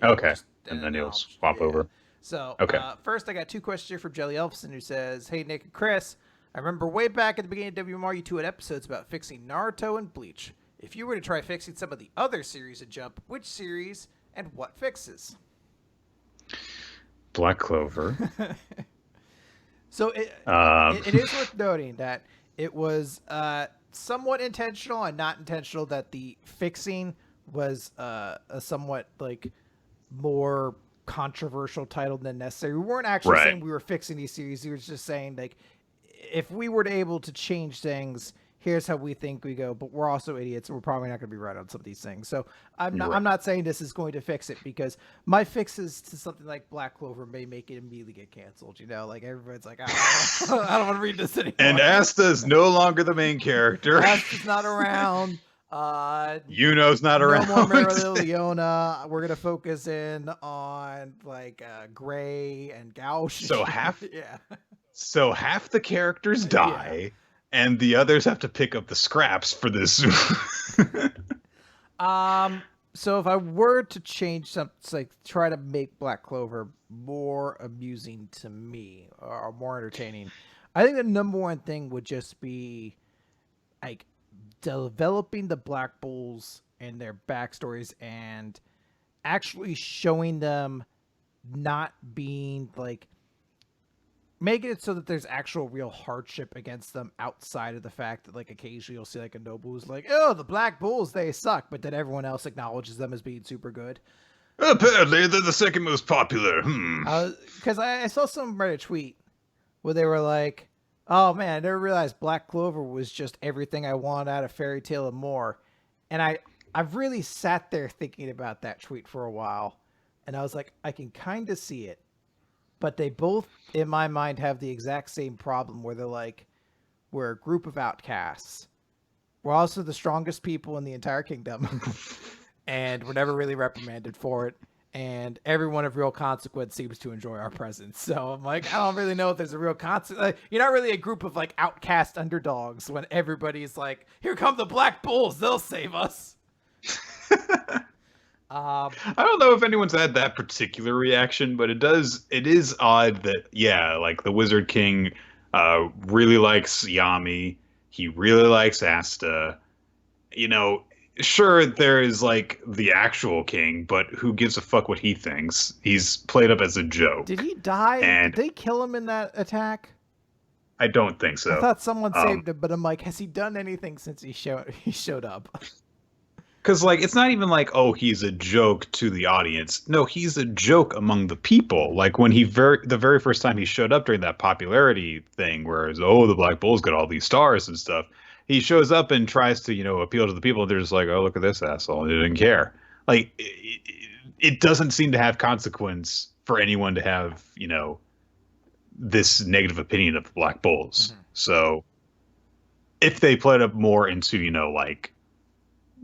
Okay. just And then you'll I'll, swap over. So Okay. first, I got 2 questions here from Jelly Elfson, who says, "Hey Nick and Chris, I remember way back at the beginning of WMR, you two had episodes about fixing Naruto and Bleach. If you were to try fixing some of the other series of Jump, which series and what fixes?" Black Clover. So it is worth noting that it was somewhat intentional and not intentional that the fixing was a somewhat like more controversial title than necessary. We weren't actually Right. saying we were fixing these series. We were just saying like if we were able to change things, here's how we think we go. But we're also idiots, and we're probably not going to be right on some of these things. So I'm not. Right. I'm not saying this is going to fix it because my fixes to something like Black Clover may make it immediately get canceled. You know, like everybody's like, I don't want to read this anymore. And Asta is no longer the main character. Asta's not around. Yuno's not around. No more Marilyn Leona. We're gonna focus in on like Gray and Gauche. So half the characters Yeah. die, and the others have to pick up the scraps for this. So if I were to change something, like try to make Black Clover more amusing to me or more entertaining, I think the number one thing would just be like developing the Black Bulls and their backstories and actually showing them not being like making it so that there's actual real hardship against them outside of the fact that like occasionally you'll see like a noble who's like, oh, the Black Bulls, they suck, but then everyone else acknowledges them as being super good. Apparently, they're the second most popular. Because I saw some Reddit tweet where they were like, oh man, I never realized Black Clover was just everything I want out of Fairy Tail and more. And I've really sat there thinking about that tweet for a while, and I was like, I can kind of see it. But they both, in my mind, have the exact same problem where they're like, we're a group of outcasts. We're also the strongest people in the entire kingdom. And we're never really reprimanded for it. And everyone of real consequence seems to enjoy our presence. So I'm like, I don't really know if there's a real consequence. You're not really a group of like outcast underdogs when everybody's like, here come the Black Bulls. They'll save us. I don't know if anyone's had that particular reaction, but it is odd that, yeah, like the Wizard King really likes Yami. He really likes Asta. You know, sure, there is like the actual king, but who gives a fuck what he thinks? He's played up as a joke. Did he die? And Did they kill him in that attack? I don't think so. I thought someone saved him, but I'm like, has he done anything since he showed up? Because, like, it's not even like, oh, he's a joke to the audience. No, he's a joke among the people. Like, when the very first time he showed up during that popularity thing, whereas, oh, the Black Bulls got all these stars and stuff, he shows up and tries to, appeal to the people, and they're just like, oh, look at this asshole. He didn't care. Like, it doesn't seem to have consequence for anyone to have, this negative opinion of the Black Bulls. Mm-hmm. So, if they played up more into, like,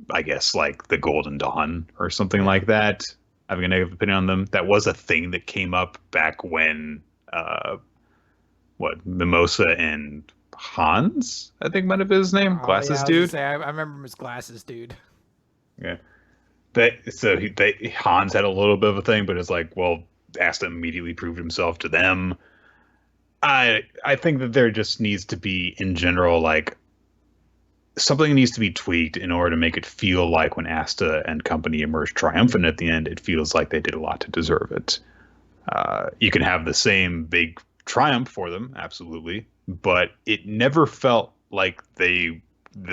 I guess like the Golden Dawn or something like that, having a negative opinion on them. That was a thing that came up back when, Mimosa and Hans, I think might have been his name, Glasses Dude. I remember him as Glasses Dude. Yeah, Hans had a little bit of a thing, but it's like, well, Asta immediately proved himself to them. I think that there just needs to be, in general, like, something needs to be tweaked in order to make it feel like when Asta and company emerge triumphant at the end, it feels like they did a lot to deserve it. You can have the same big triumph for them, absolutely, but it never felt like the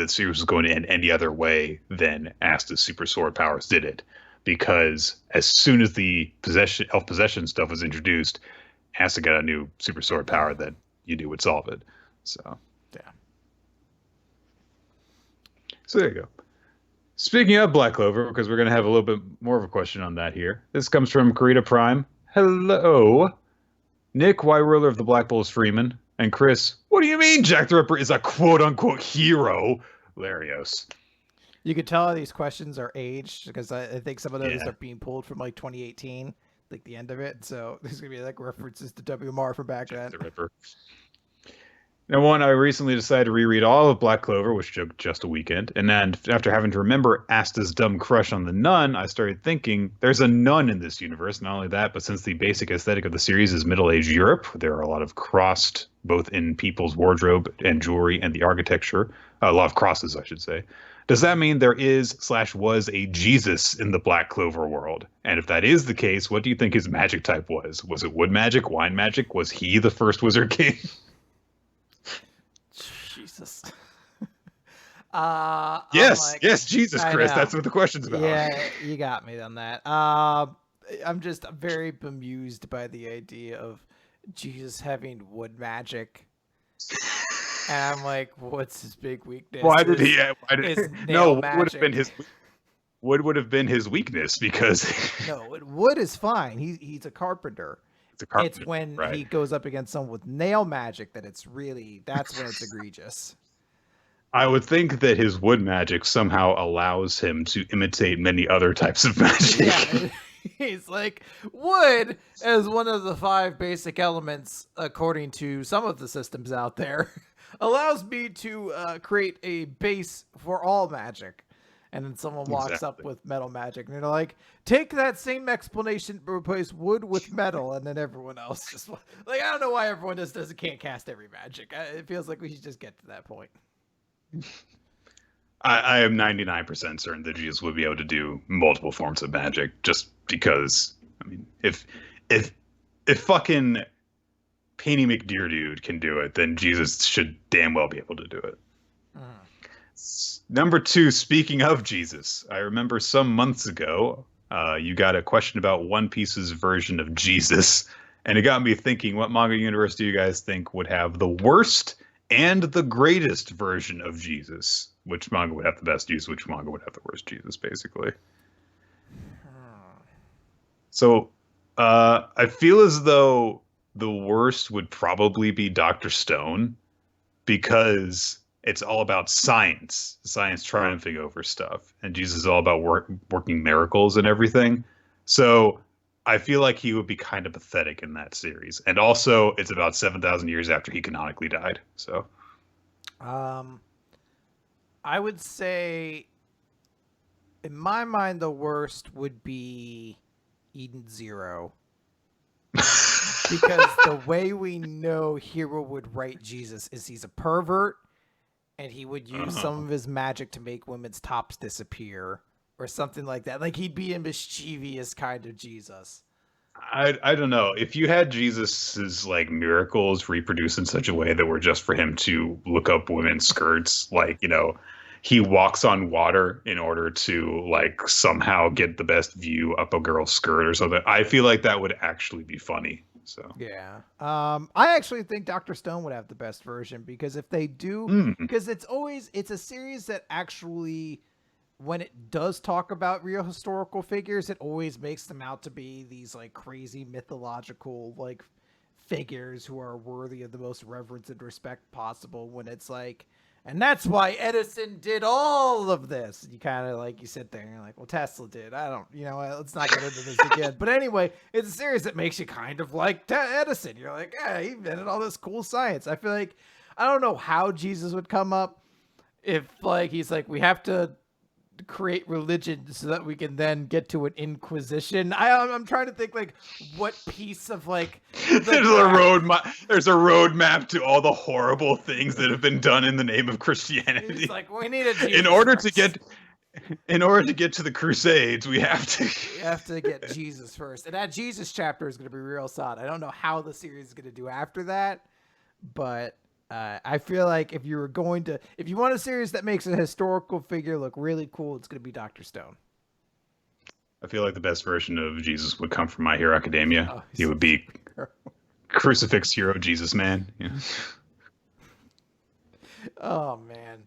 series was going to end any other way than Asta's super sword powers did it. Because as soon as the elf possession stuff was introduced, Asta got a new super sword power that you knew would solve it. So, yeah. So there you go. Speaking of Black Clover, because we're going to have a little bit more of a question on that here. This comes from Karita Prime. Hello. Nick, why ruler of the Black Bulls Freeman? And Chris, what do you mean Jack the Ripper is a quote-unquote hero? Larios. You could tell these questions are aged because I think some of those are being pulled from like 2018. like the end of it. So there's gonna be like references to WMR from back Jack then. the Ripper. Now, one, I recently decided to reread all of Black Clover, which took just a weekend. And then after having to remember Asta's dumb crush on the nun, I started thinking there's a nun in this universe. Not only that, but since the basic aesthetic of the series is middle-aged Europe, there are a lot of crossed, both in people's wardrobe and jewelry and the architecture. A lot of crosses, I should say. Does that mean there is/was a Jesus in the Black Clover world? And if that is the case, what do you think his magic type was? Was it wood magic, wine magic? Was he the first Wizard King? Jesus. Yes, yes, Jesus, I Chris. know. That's what the question's about. Yeah, you got me on that. I'm just very bemused by the idea of Jesus having wood magic. And I'm like, what's his big weakness? Why did he? Is No, nail magic. wood would have been his weakness because No, wood is fine. He's a carpenter. it's a carpenter. It's when right? he goes up against someone with nail magic that's when it's egregious. I would think that his wood magic somehow allows him to imitate many other types of magic. Yeah, he's like, wood as one of the 5 basic elements, according to some of the systems out there, allows me to create a base for all magic. And then someone walks up with metal magic, and they're like, take that same explanation, but replace wood with metal, and then everyone else just, like, I don't know why everyone just can't cast every magic. It feels like we should just get to that point. I am 99% certain that Jesus would be able to do multiple forms of magic, just because. I mean, if fucking Painty McDeer dude can do it, then Jesus should damn well be able to do it. Number 2, speaking of Jesus, I remember some months ago, you got a question about One Piece's version of Jesus, and it got me thinking, what manga universe do you guys think would have the worst and the greatest version of Jesus? Which manga would have the best Jesus? Which manga would have the worst Jesus, basically? So, I feel as though the worst would probably be Dr. Stone, because it's all about science triumphing over stuff, and Jesus is all about working miracles and everything. So I feel like he would be kind of pathetic in that series, and also it's about 7,000 years after he canonically died. So, I would say, in my mind, the worst would be Eden Zero. Because the way we know Hero would write Jesus is he's a pervert, and he would use some of his magic to make women's tops disappear or something like that. Like, he'd be a mischievous kind of Jesus. I don't know. If you had Jesus's like miracles reproduced in such a way that were just for him to look up women's skirts, like, he walks on water in order to like somehow get the best view up a girl's skirt or something, I feel like that would actually be funny. So yeah, I actually think Dr. Stone would have the best version, because if they do, because it's a series that actually, when it does talk about real historical figures, it always makes them out to be these like crazy mythological like figures who are worthy of the most reverence and respect possible, when it's like, and that's why Edison did all of this. You kind of like, you sit there and you're like, well, Tesla did. I don't, let's not get into this again. But anyway, it's a series that makes you kind of like Edison. You're like, yeah, he invented all this cool science. I feel like, I don't know how Jesus would come up if like, he's like, we have to create religion so that we can then get to an inquisition. I'm trying to think like what piece of like there's a roadmap to all the horrible things that have been done in the name of Christianity. It's like, we need a Jesus in order first. to get to the Crusades, we have to get Jesus first. And that Jesus chapter is going to be real solid. I don't know how the series is going to do after that, but I feel like if you want a series that makes a historical figure look really cool, it's going to be Dr. Stone. I feel like the best version of Jesus would come from My Hero Academia. Oh, he would be crucifix hero Jesus man. Yeah. Oh man,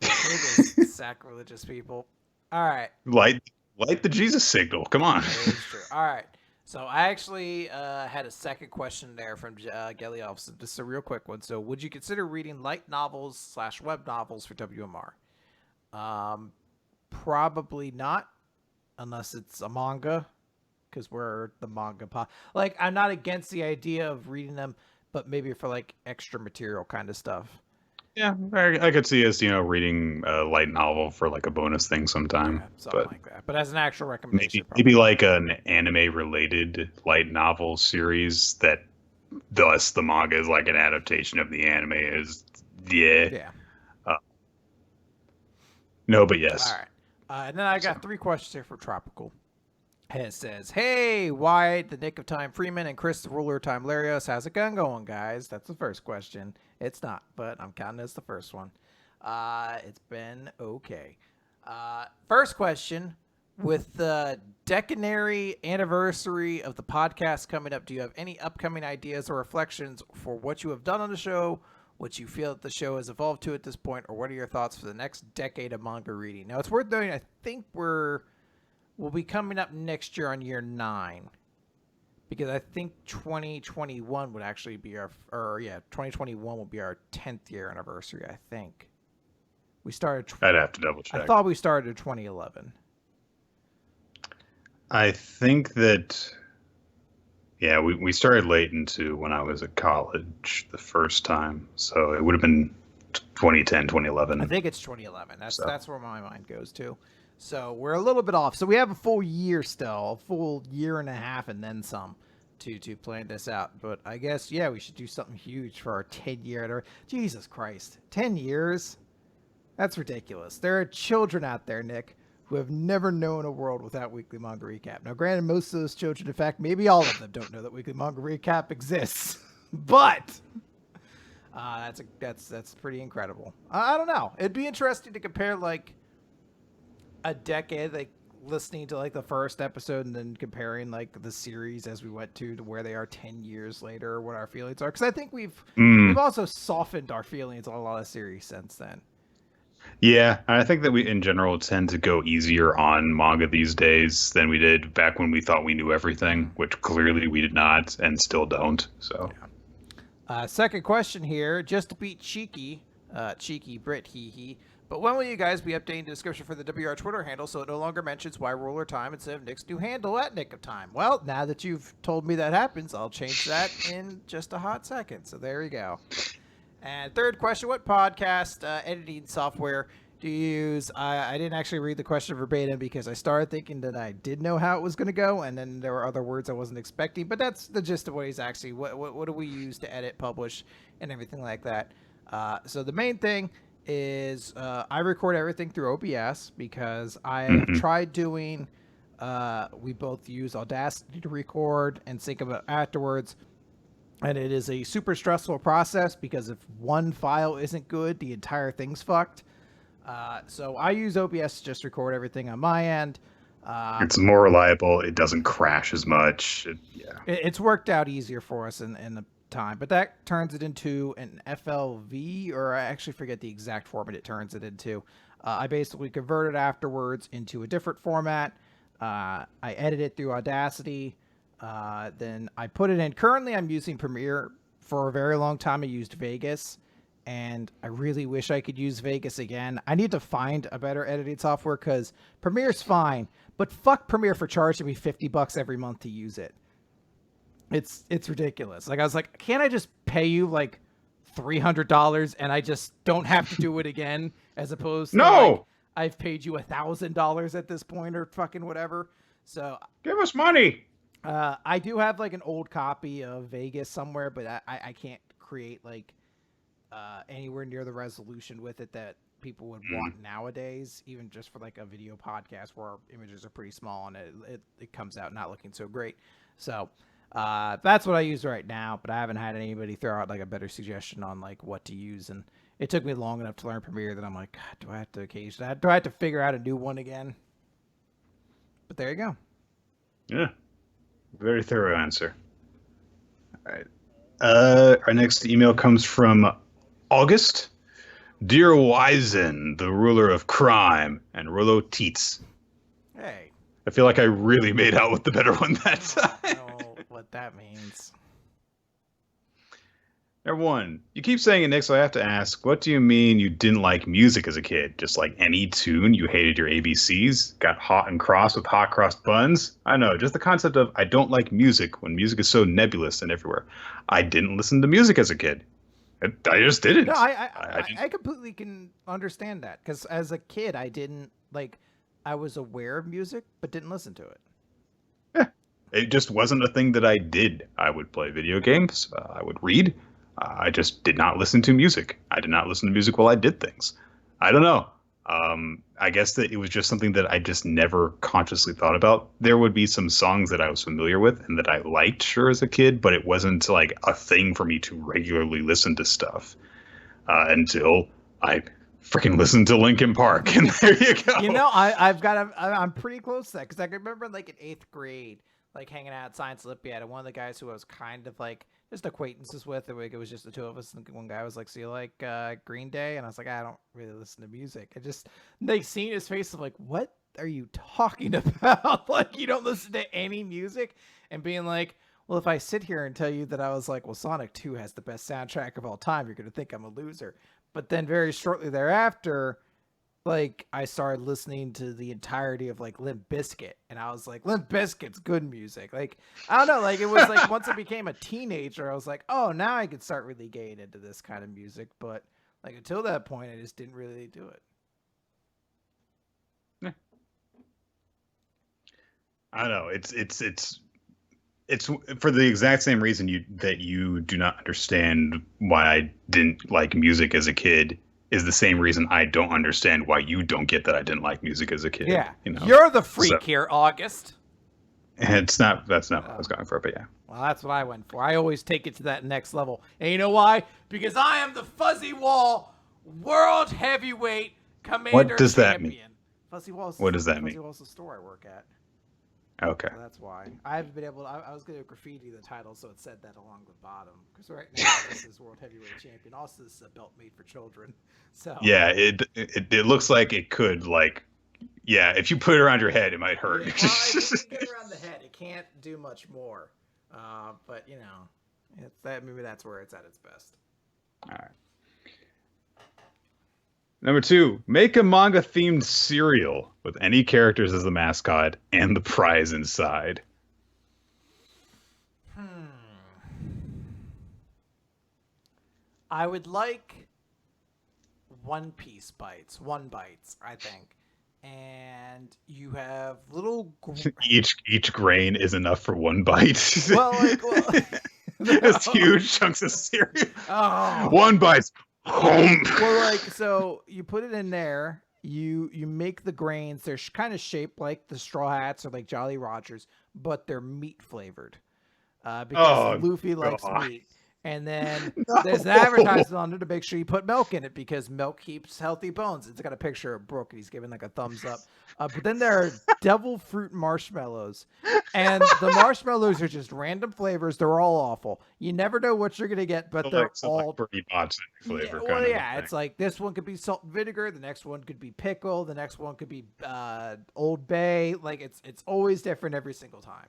those sacrilegious people. All right, light the Jesus signal. Come on. All right. So I actually had a second question there from Geliov. So just a real quick one. So would you consider reading light novels / web novels for WMR? Probably not, unless it's a manga, because we're the manga Like, I'm not against the idea of reading them, but maybe for like extra material kind of stuff. Yeah, I could see us, reading a light novel for like a bonus thing sometime. Yeah, something But like that. But as an actual recommendation, maybe probably not. like an anime related light novel series that thus the manga is like an adaptation of the anime is yeah. Yeah. Uh, no, but All yes. right. And then I got So 3 questions here for Tropical. And it says, "Hey, Wyatt, the Nick of Time Freeman, and Chris, the Ruler of Time Larios. How's it going, guys?" That's the first question. It's not, but I'm counting it as the first one. It's been okay. First question: with the decenary anniversary of the podcast coming up, do you have any upcoming ideas or reflections for what you have done on the show, what you feel that the show has evolved to at this point, or what are your thoughts for the next decade of manga reading? Now, it's worth noting, I think we'll be coming up next year on year 9, because I think 2021 would actually be 2021 will be our 10th year anniversary. I think we started. I'd have to double check. I thought we started in 2011. I think that, yeah, we started late into when I was at college the first time. So it would have been 2010, 2011. I think it's 2011. That's where my mind goes to. So we're a little bit off. So we have a full year still, a full year and a half and then some to plan this out. But I guess, yeah, we should do something huge for our 10-year. Jesus Christ, 10 years? That's ridiculous. There are children out there, Nick, who have never known a world without Weekly Manga Recap. Now, granted, most of those children, in fact, maybe all of them don't know that Weekly Manga Recap exists. But that's pretty incredible. I don't know. It'd be interesting to compare, like, a decade, like listening to like the first episode and then comparing like the series as we went to where they are 10 years later, or what our feelings are, because I think we've also softened our feelings on a lot of series since then. Yeah, I think that we in general tend to go easier on manga these days than we did back when we thought we knew everything, which clearly we did not and still don't. So Second question here, just to beat cheeky Brit hee. But when will you guys be updating the description for the WR Twitter handle so it no longer mentions Why Ruler Time instead of Nick's new handle at Nick of Time? Well, now that you've told me that happens, I'll change that in just a hot second. So there you go. And third question, what podcast editing software do you use? I didn't actually read the question verbatim because I started thinking that I did know how it was going to go, and then there were other words I wasn't expecting. But that's the gist of what he's actually, what do we use to edit, publish, and everything like that. So the main thing is I record everything through OBS because I have tried doing, we both use Audacity to record and sync them afterwards. And it is a super stressful process because if one file isn't good, the entire thing's fucked. So I use OBS to just record everything on my end. it's more reliable. It doesn't crash as much. It's worked out easier for us in the time, but that turns it into an FLV, or I actually forget the exact format it turns it into. I basically convert it afterwards into a different format. I edit it through Audacity. Then I put it in. Currently, I'm using Premiere. For a very long time, I used Vegas, and I really wish I could use Vegas again. I need to find a better editing software because Premiere's fine, but fuck Premiere for charging me $50 every month to use it. It's ridiculous. Like, I was like, can't I just pay you like $300 and I just don't have to do it again, as opposed to like, I've paid you $1,000 at this point or fucking whatever. So give us money. I do have like an old copy of Vegas somewhere, but I can't create like anywhere near the resolution with it that people would want nowadays, even just for like a video podcast where our images are pretty small and it comes out not looking so great. So that's what I use right now, but I haven't had anybody throw out like a better suggestion on like what to use, and it took me long enough to learn Premiere that I'm like, God, do I have to figure out a new one again? But there you go. Yeah. Very thorough answer. All right. Our next email comes from August. Dear Wizen, the ruler of crime, and Rollo Teets. Hey. I feel like I really made out with the better one that time. I don't know what that means. Number one, you keep saying it, Nick, so I have to ask, what do you mean you didn't like music as a kid? Just like any tune, you hated your ABCs, got hot and cross with hot cross buns? I know, just the concept of I don't like music when music is so nebulous and everywhere. I didn't listen to music as a kid. I just No, didn't. I I I, I completely can understand that because as a kid, I didn't like. I was aware of music, but didn't listen to it. it just wasn't a thing that I did. I would play video games. I would read. I just did not listen to music. I did not listen to music while I did things. I don't know. I guess that it was just something that I just never consciously thought about. There would be some songs that I was familiar with and that I liked, sure, as a kid, but it wasn't like a thing for me to regularly listen to stuff until I freaking listened to Linkin Park. And there you go. You know, I'm pretty close to that because I can remember like in 8th grade, like hanging out at Science Olympiad, and one of the guys who I was kind of like just acquaintances with, it was just the two of us, and one guy was like, "So you like Green Day?" And I was like, "I don't really listen to music." And just like seeing his face of like, "What are you talking about? Like you don't listen to any music?" And being like, "Well, if I sit here and tell you that I was like, well, Sonic 2 has the best soundtrack of all time, you're gonna think I'm a loser." But then very shortly thereafter, like I started listening to the entirety of like Limp Bizkit, and I was like, Limp Bizkit's good music. Like I don't know, like it was like once I became a teenager, I was like, oh, now I could start really getting into this kind of music. But like until that point, I just didn't really do it. Yeah. I don't know. It's for the exact same reason you do not understand why I didn't like music as a kid is the same reason I don't understand why you don't get that I didn't like music as a kid. Yeah, you know, you're the freak here, August. That's not what I was going for, but yeah. Well, that's what I went for. I always take it to that next level. And you know why? Because I am the Fuzzy Wall World Heavyweight Commander What does that Champion. mean? Fuzzy Wall's What does that Fuzzy mean? Wall's the store I work at. Okay. So that's why. I haven't been able to. I was going to graffiti the title so it said that along the bottom. Because right now, this is World Heavyweight Champion. Also, this is a belt made for children. So Yeah, it looks like it could like yeah, if you put it around your head, it might hurt. Yeah, well, if you get around the head, it can't do much more. But you know, maybe that's where it's at its best. All right. Number two, make a manga themed cereal with any characters as the mascot and the prize inside. I would like One Piece bites, I think. And you have little Each grain is enough for one bite. It's huge chunks of cereal. Oh. One bite. Well, like so you put it in there. You make the grains. They're kind of shaped like the Straw Hats or like Jolly Rogers, but they're meat flavored. Because Luffy likes meat. And then there's an advertisement on it to make sure you put milk in it because milk keeps healthy bones. It's got a picture of Brooke and he's giving like a thumbs up. But then there are devil fruit marshmallows. And the marshmallows are just random flavors. They're all awful. You never know what you're going to get, but they're all... Bernie Bots flavor. Yeah, well, yeah, it's like this one could be salt and vinegar. The next one could be pickle. The next one could be Old Bay. Like it's always different every single time.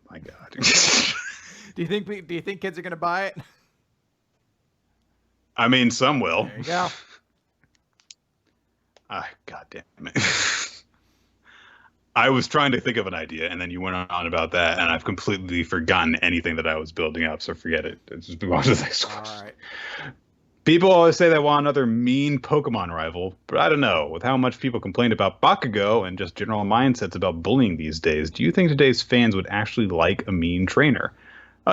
My God. Do you think kids are gonna buy it? I mean, some will. There you go. God damn it. I was trying to think of an idea, and then you went on about that, and I've completely forgotten anything that I was building up, so forget it. Let's just move on to the next one. All right. People always say they want another mean Pokemon rival, but I don't know. With how much people complain about Bakugo and just general mindsets about bullying these days, do you think today's fans would actually like a mean trainer?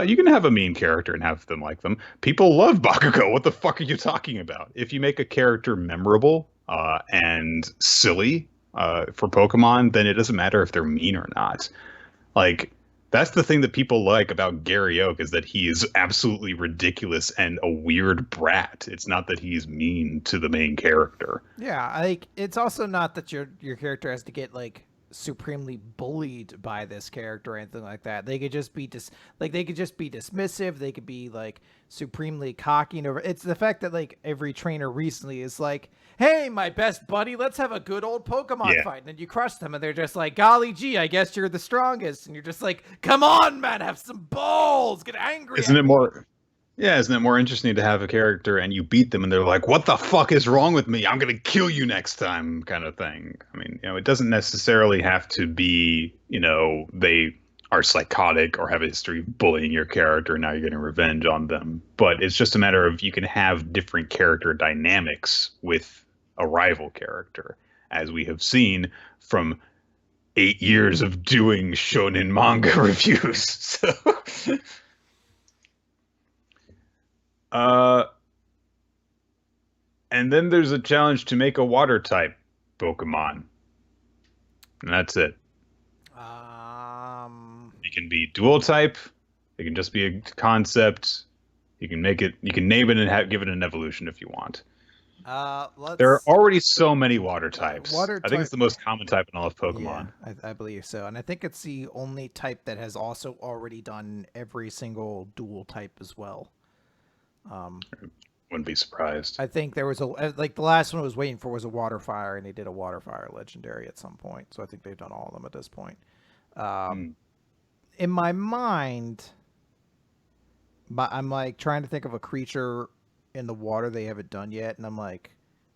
You can have a mean character and have them like them. People love Bakugo. What the fuck are you talking about? If you make a character memorable and silly for Pokemon, then it doesn't matter if they're mean or not. Like... That's the thing that people like about Gary Oak is that he is absolutely ridiculous and a weird brat. It's not that he's mean to the main character. Yeah, like it's also not that your character has to get like supremely bullied by this character or anything like that. They could just be they could just be dismissive. They could be like supremely cocky and over. It's the fact that like every trainer recently is like, "Hey, my best buddy, let's have a good old Pokemon fight." And then you crush them, and they're just like, "Golly gee, I guess you're the strongest." And you're just like, "Come on, man, have some balls, get angry." Isn't it more interesting to have a character and you beat them and they're like, "What the fuck is wrong with me? I'm gonna kill you next time," kind of thing. I mean, it doesn't necessarily have to be, they are psychotic or have a history of bullying your character and now you're getting revenge on them. But it's just a matter of you can have different character dynamics with a rival character, as we have seen from 8 years of doing shonen manga reviews. So and then there's a challenge to make a water type Pokemon. And that's it. It can be dual type. It can just be a concept. You can name it and give it an evolution if you want. There are already so many water types. I think it's the most common type in all of Pokemon. Yeah, I believe so. And I think it's the only type that has also already done every single dual type as well. Wouldn't be surprised. I think there was the last one I was waiting for was a water fire, and they did a water fire legendary at some point. So I think they've done all of them at this point. In my mind, but I'm like trying to think of a creature in the water they haven't done yet, and I'm like,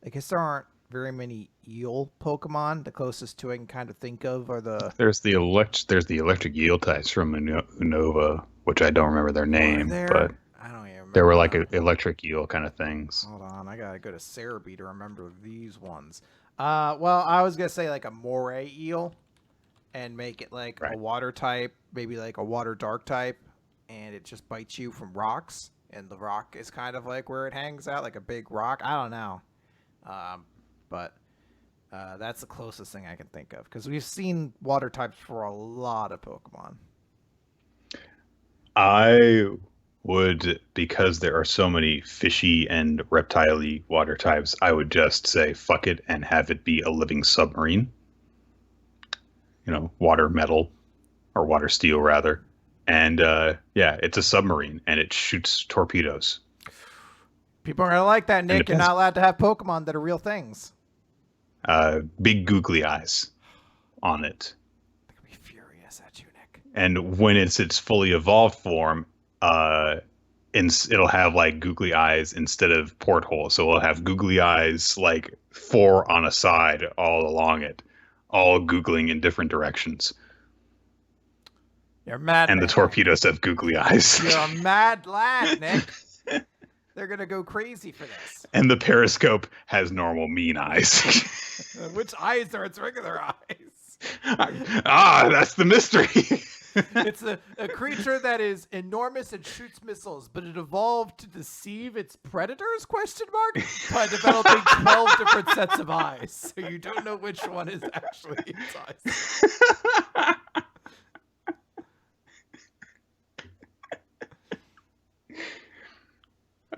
I guess there aren't very many eel Pokemon. The closest to I can kind of think of are there's the electric eel types from Unova, which I don't remember their name, but I don't even remember. They were like electric eel kind of things. Hold on, I gotta go to Cerebi to remember these ones. Well, I was gonna say like a moray eel, and make it like a water type, maybe like a water dark type, and it just bites you from rocks, and the rock is kind of like where it hangs out, like a big rock. I don't know, but that's the closest thing I can think of because we've seen water types for a lot of Pokemon. I would, because there are so many fishy and reptile-y water types, I would just say fuck it and have it be a living submarine. Water metal or water steel rather. And it's a submarine and it shoots torpedoes. People are going to like that, Nick. You're not allowed to have Pokemon that are real things. Big googly eyes on it. I'm going to be furious at you, Nick. And when it's its fully evolved form, it'll have like googly eyes instead of portholes. So it'll have googly eyes like 4 on a side all along it, all googling in different directions. You're mad. And the torpedoes have googly eyes. You're a mad lad, Nick. They're gonna go crazy for this. And the periscope has normal mean eyes. Which eyes are its regular eyes? That's the mystery. It's a creature that is enormous and shoots missiles, but it evolved to deceive its predators, ? By developing 12 different sets of eyes. So you don't know which one is actually its eyes.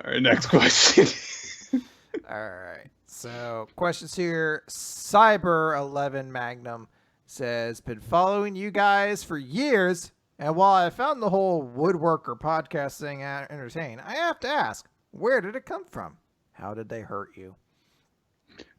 All right, next question. All right. So questions here. Cyber11 Magnum says, been following you guys for years, and while I found the whole woodworker podcast thing entertaining, I have to ask, where did it come from? How did they hurt you?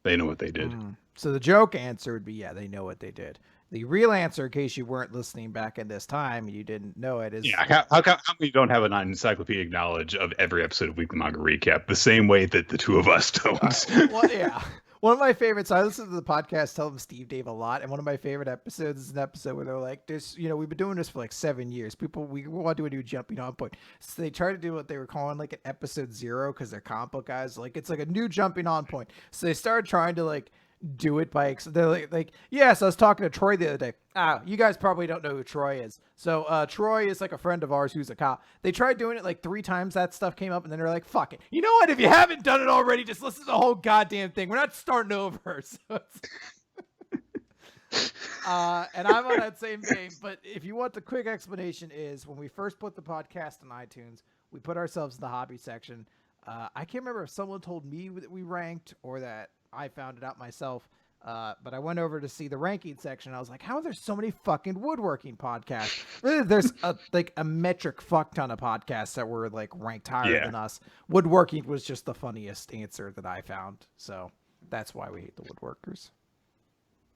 They know what they did. So the joke answer would be, yeah, they know what they did. The real answer, in case you weren't listening back in this time, you didn't know it, is... Yeah, how come you don't have an encyclopedic knowledge of every episode of Weekly Manga Recap, the same way that the two of us don't? Well, yeah. One of my favorites, I listen to the podcast, Tell Them Steve Dave a lot, and one of my favorite episodes is an episode where they're like, "This, we've been doing this for like 7 years. We want to do a new jumping on point." So they try to do what they were calling like an episode 0 because they're comic book guys. Like it's like a new jumping on point. So they started trying to like do it by they're like yes, I was talking to Troy the other day. You guys probably don't know who Troy is. So Troy is like a friend of ours who's a cop. They tried doing it like 3 times. That stuff came up, and then they're like, fuck it, you know what, if you haven't done it already, just listen to the whole goddamn thing. We're not starting over. So it's and I'm on that same vein, but if you want the quick explanation, is when we first put the podcast on iTunes, we put ourselves in the hobby section. I can't remember if someone told me that we ranked or that I found it out myself. But I went over to see the ranking section. I was like, how are there so many fucking woodworking podcasts? Really, there's a metric fuck ton of podcasts that were like ranked higher than us. Woodworking was just the funniest answer that I found. So that's why we hate the woodworkers.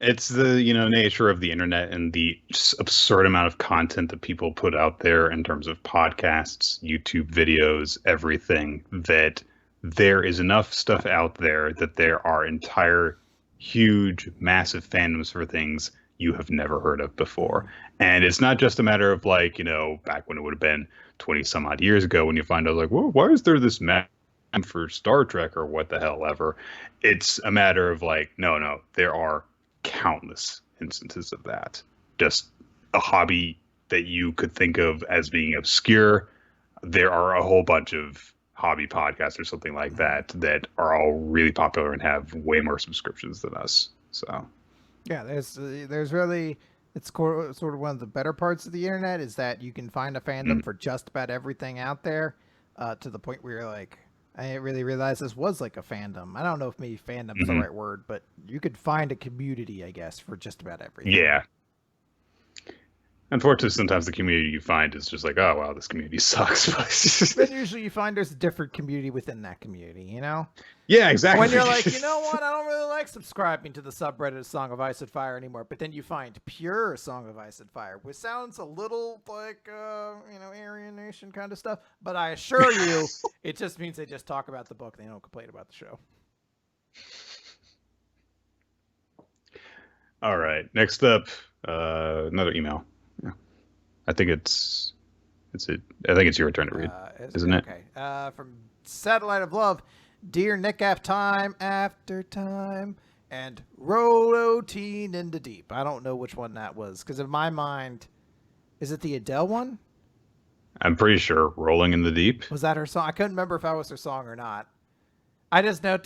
It's the, nature of the internet and the absurd amount of content that people put out there in terms of podcasts, YouTube videos, everything, that there is enough stuff out there that there are entire, huge, massive fandoms for things you have never heard of before. And it's not just a matter of like, back when it would have been 20 some odd years ago when you find out like, well, why is there this map for Star Trek or what the hell ever? It's a matter of like, no, there are countless instances of that. Just a hobby that you could think of as being obscure. There are a whole bunch of hobby podcasts or something like that are all really popular and have way more subscriptions than us. So yeah, there's really, it's sort of one of the better parts of the internet is that you can find a fandom for just about everything out there, to the point where you're like, I didn't really realize this was like a fandom. I don't know if maybe fandom's the right word, but you could find a community, I guess, for just about everything. Yeah. Unfortunately, sometimes the community you find is just like, oh, wow, this community sucks. But usually you find there's a different community within that community, Yeah, exactly. When you're like, you know what, I don't really like subscribing to the subreddit Song of Ice and Fire anymore, but then you find pure Song of Ice and Fire, which sounds a little like, Aryan Nation kind of stuff, but I assure you, it just means they just talk about the book. They don't complain about the show. All right. Next up, another email. Yeah. I think it's your turn to read, isn't it? Okay. From Satellite of Love, Dear Nickap, time after time, and Roll-O-Teen in the Deep. I don't know which one that was, because in my mind, is it the Adele one? I'm pretty sure Rolling in the Deep. Was that her song? I couldn't remember if that was her song or not. I just know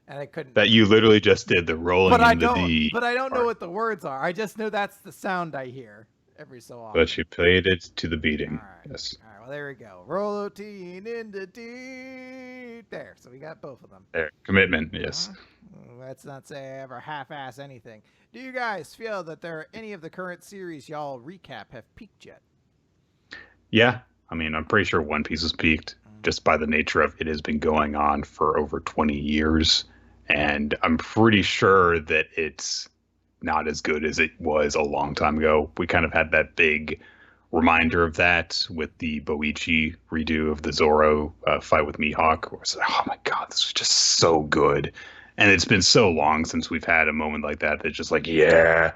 and I couldn't. That you literally just did the Rolling in the Deep. But I don't know what the words are. I just know that's the sound I hear every so often. But you played it to the beating. All right. Yes. All right. Well, there we go. Roll-O-Teen in the Deep. There. So we got both of them. There. Commitment. Yes. Let's not say I ever half-ass anything. Do you guys feel that there are any of the current series y'all recap have peaked yet? Yeah. I mean, I'm pretty sure One Piece has peaked just by the nature of it has been going on for over 20 years. And I'm pretty sure that it's not as good as it was a long time ago. We kind of had that big reminder of that with the Boichi redo of the Zoro fight with Mihawk. Where it's like, oh my God, this was just so good. And it's been so long since we've had a moment like that. That's just like, yeah.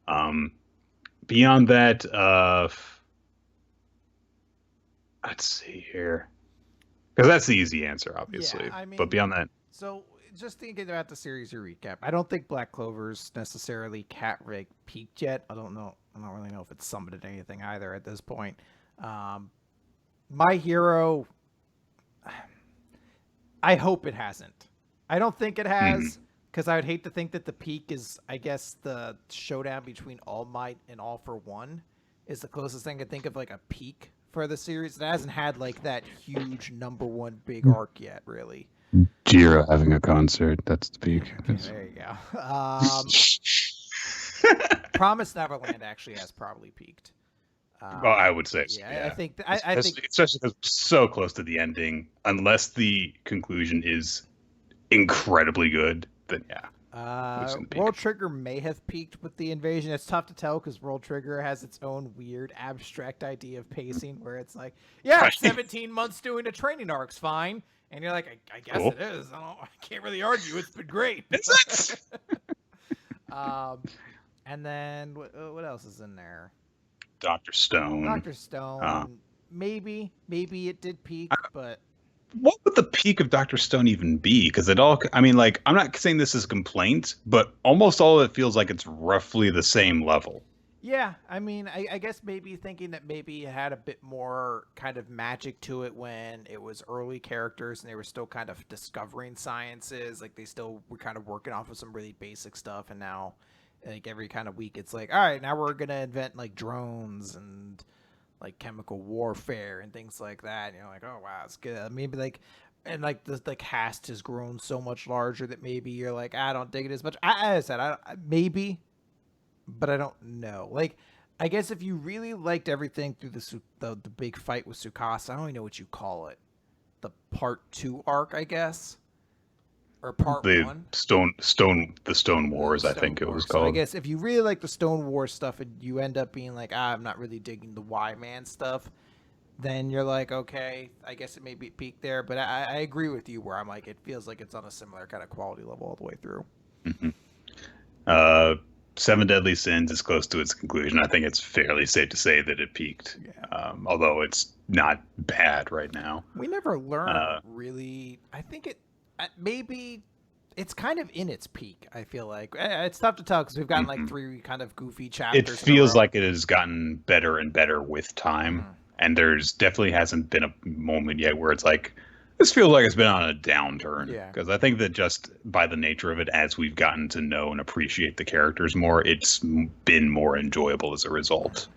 Beyond that, let's see here. Because that's the easy answer, obviously. Yeah, I mean, but beyond that. So just thinking about the series you recap, I don't think Black Clover's necessarily cat rig peaked yet. I don't know. I don't really know if it's summited anything either at this point. My Hero, I hope it hasn't. I don't think it has, because I would hate to think that the peak is, I guess, the showdown between All Might and All for One is the closest thing I think of like a peak for the series. It hasn't had like that huge #1 big arc yet, really. Jira having a concert. That's the peak. Okay, there you go. Promised Neverland actually has probably peaked. Well, I would say. Yeah, so, yeah. I think especially because we're so close to the ending. Unless the conclusion is incredibly good, then yeah. World Trigger may have peaked with the invasion. It's tough to tell because World Trigger has its own weird abstract idea of pacing, where it's like, yeah, 17 months doing a training arc's fine. And you're like, I guess cool. It is. I can't really argue. It's been great. And then what else is in there? Dr. Stone. Maybe it did peak, but what would the peak of Dr. Stone even be? Because I'm not saying this is a complaint, but almost all of it feels like it's roughly the same level. Yeah, I mean, I guess maybe thinking that maybe it had a bit more kind of magic to it when it was early characters and they were still kind of discovering sciences. Like they still were kind of working off of some really basic stuff. And now like every kind of week, it's like, all right, now we're going to invent like drones and like chemical warfare and things like that. And you're like, oh, wow, it's good. Maybe like and like the cast has grown so much larger that maybe you're like, I don't dig it as much. I said, maybe, but I don't know. Like, I guess if you really liked everything through the big fight with Tsukasa, I don't even know what you call it. The part 2 arc, I guess, or part The 1. Stone Wars, I think it was So I called. guess if you really like the Stone Wars stuff and you end up being like, I'm not really digging the Y Man stuff, then you're like, okay, I guess it may be peak there. But I agree with you where I'm like, it feels like it's on a similar kind of quality level all the way through. Hmm. Uh, Seven Deadly Sins is close to its conclusion. I think it's fairly safe to say that it peaked, although it's not bad right now. We never learned really. I think it maybe it's kind of in its peak. I feel like it's tough to tell because we've gotten like 3 kind of goofy chapters. It feels like it has gotten better and better with time, and there's definitely hasn't been a moment yet where it's like, this feels like it's been on a downturn. Yeah. Because I think that just by the nature of it, as we've gotten to know and appreciate the characters more, it's been more enjoyable as a result.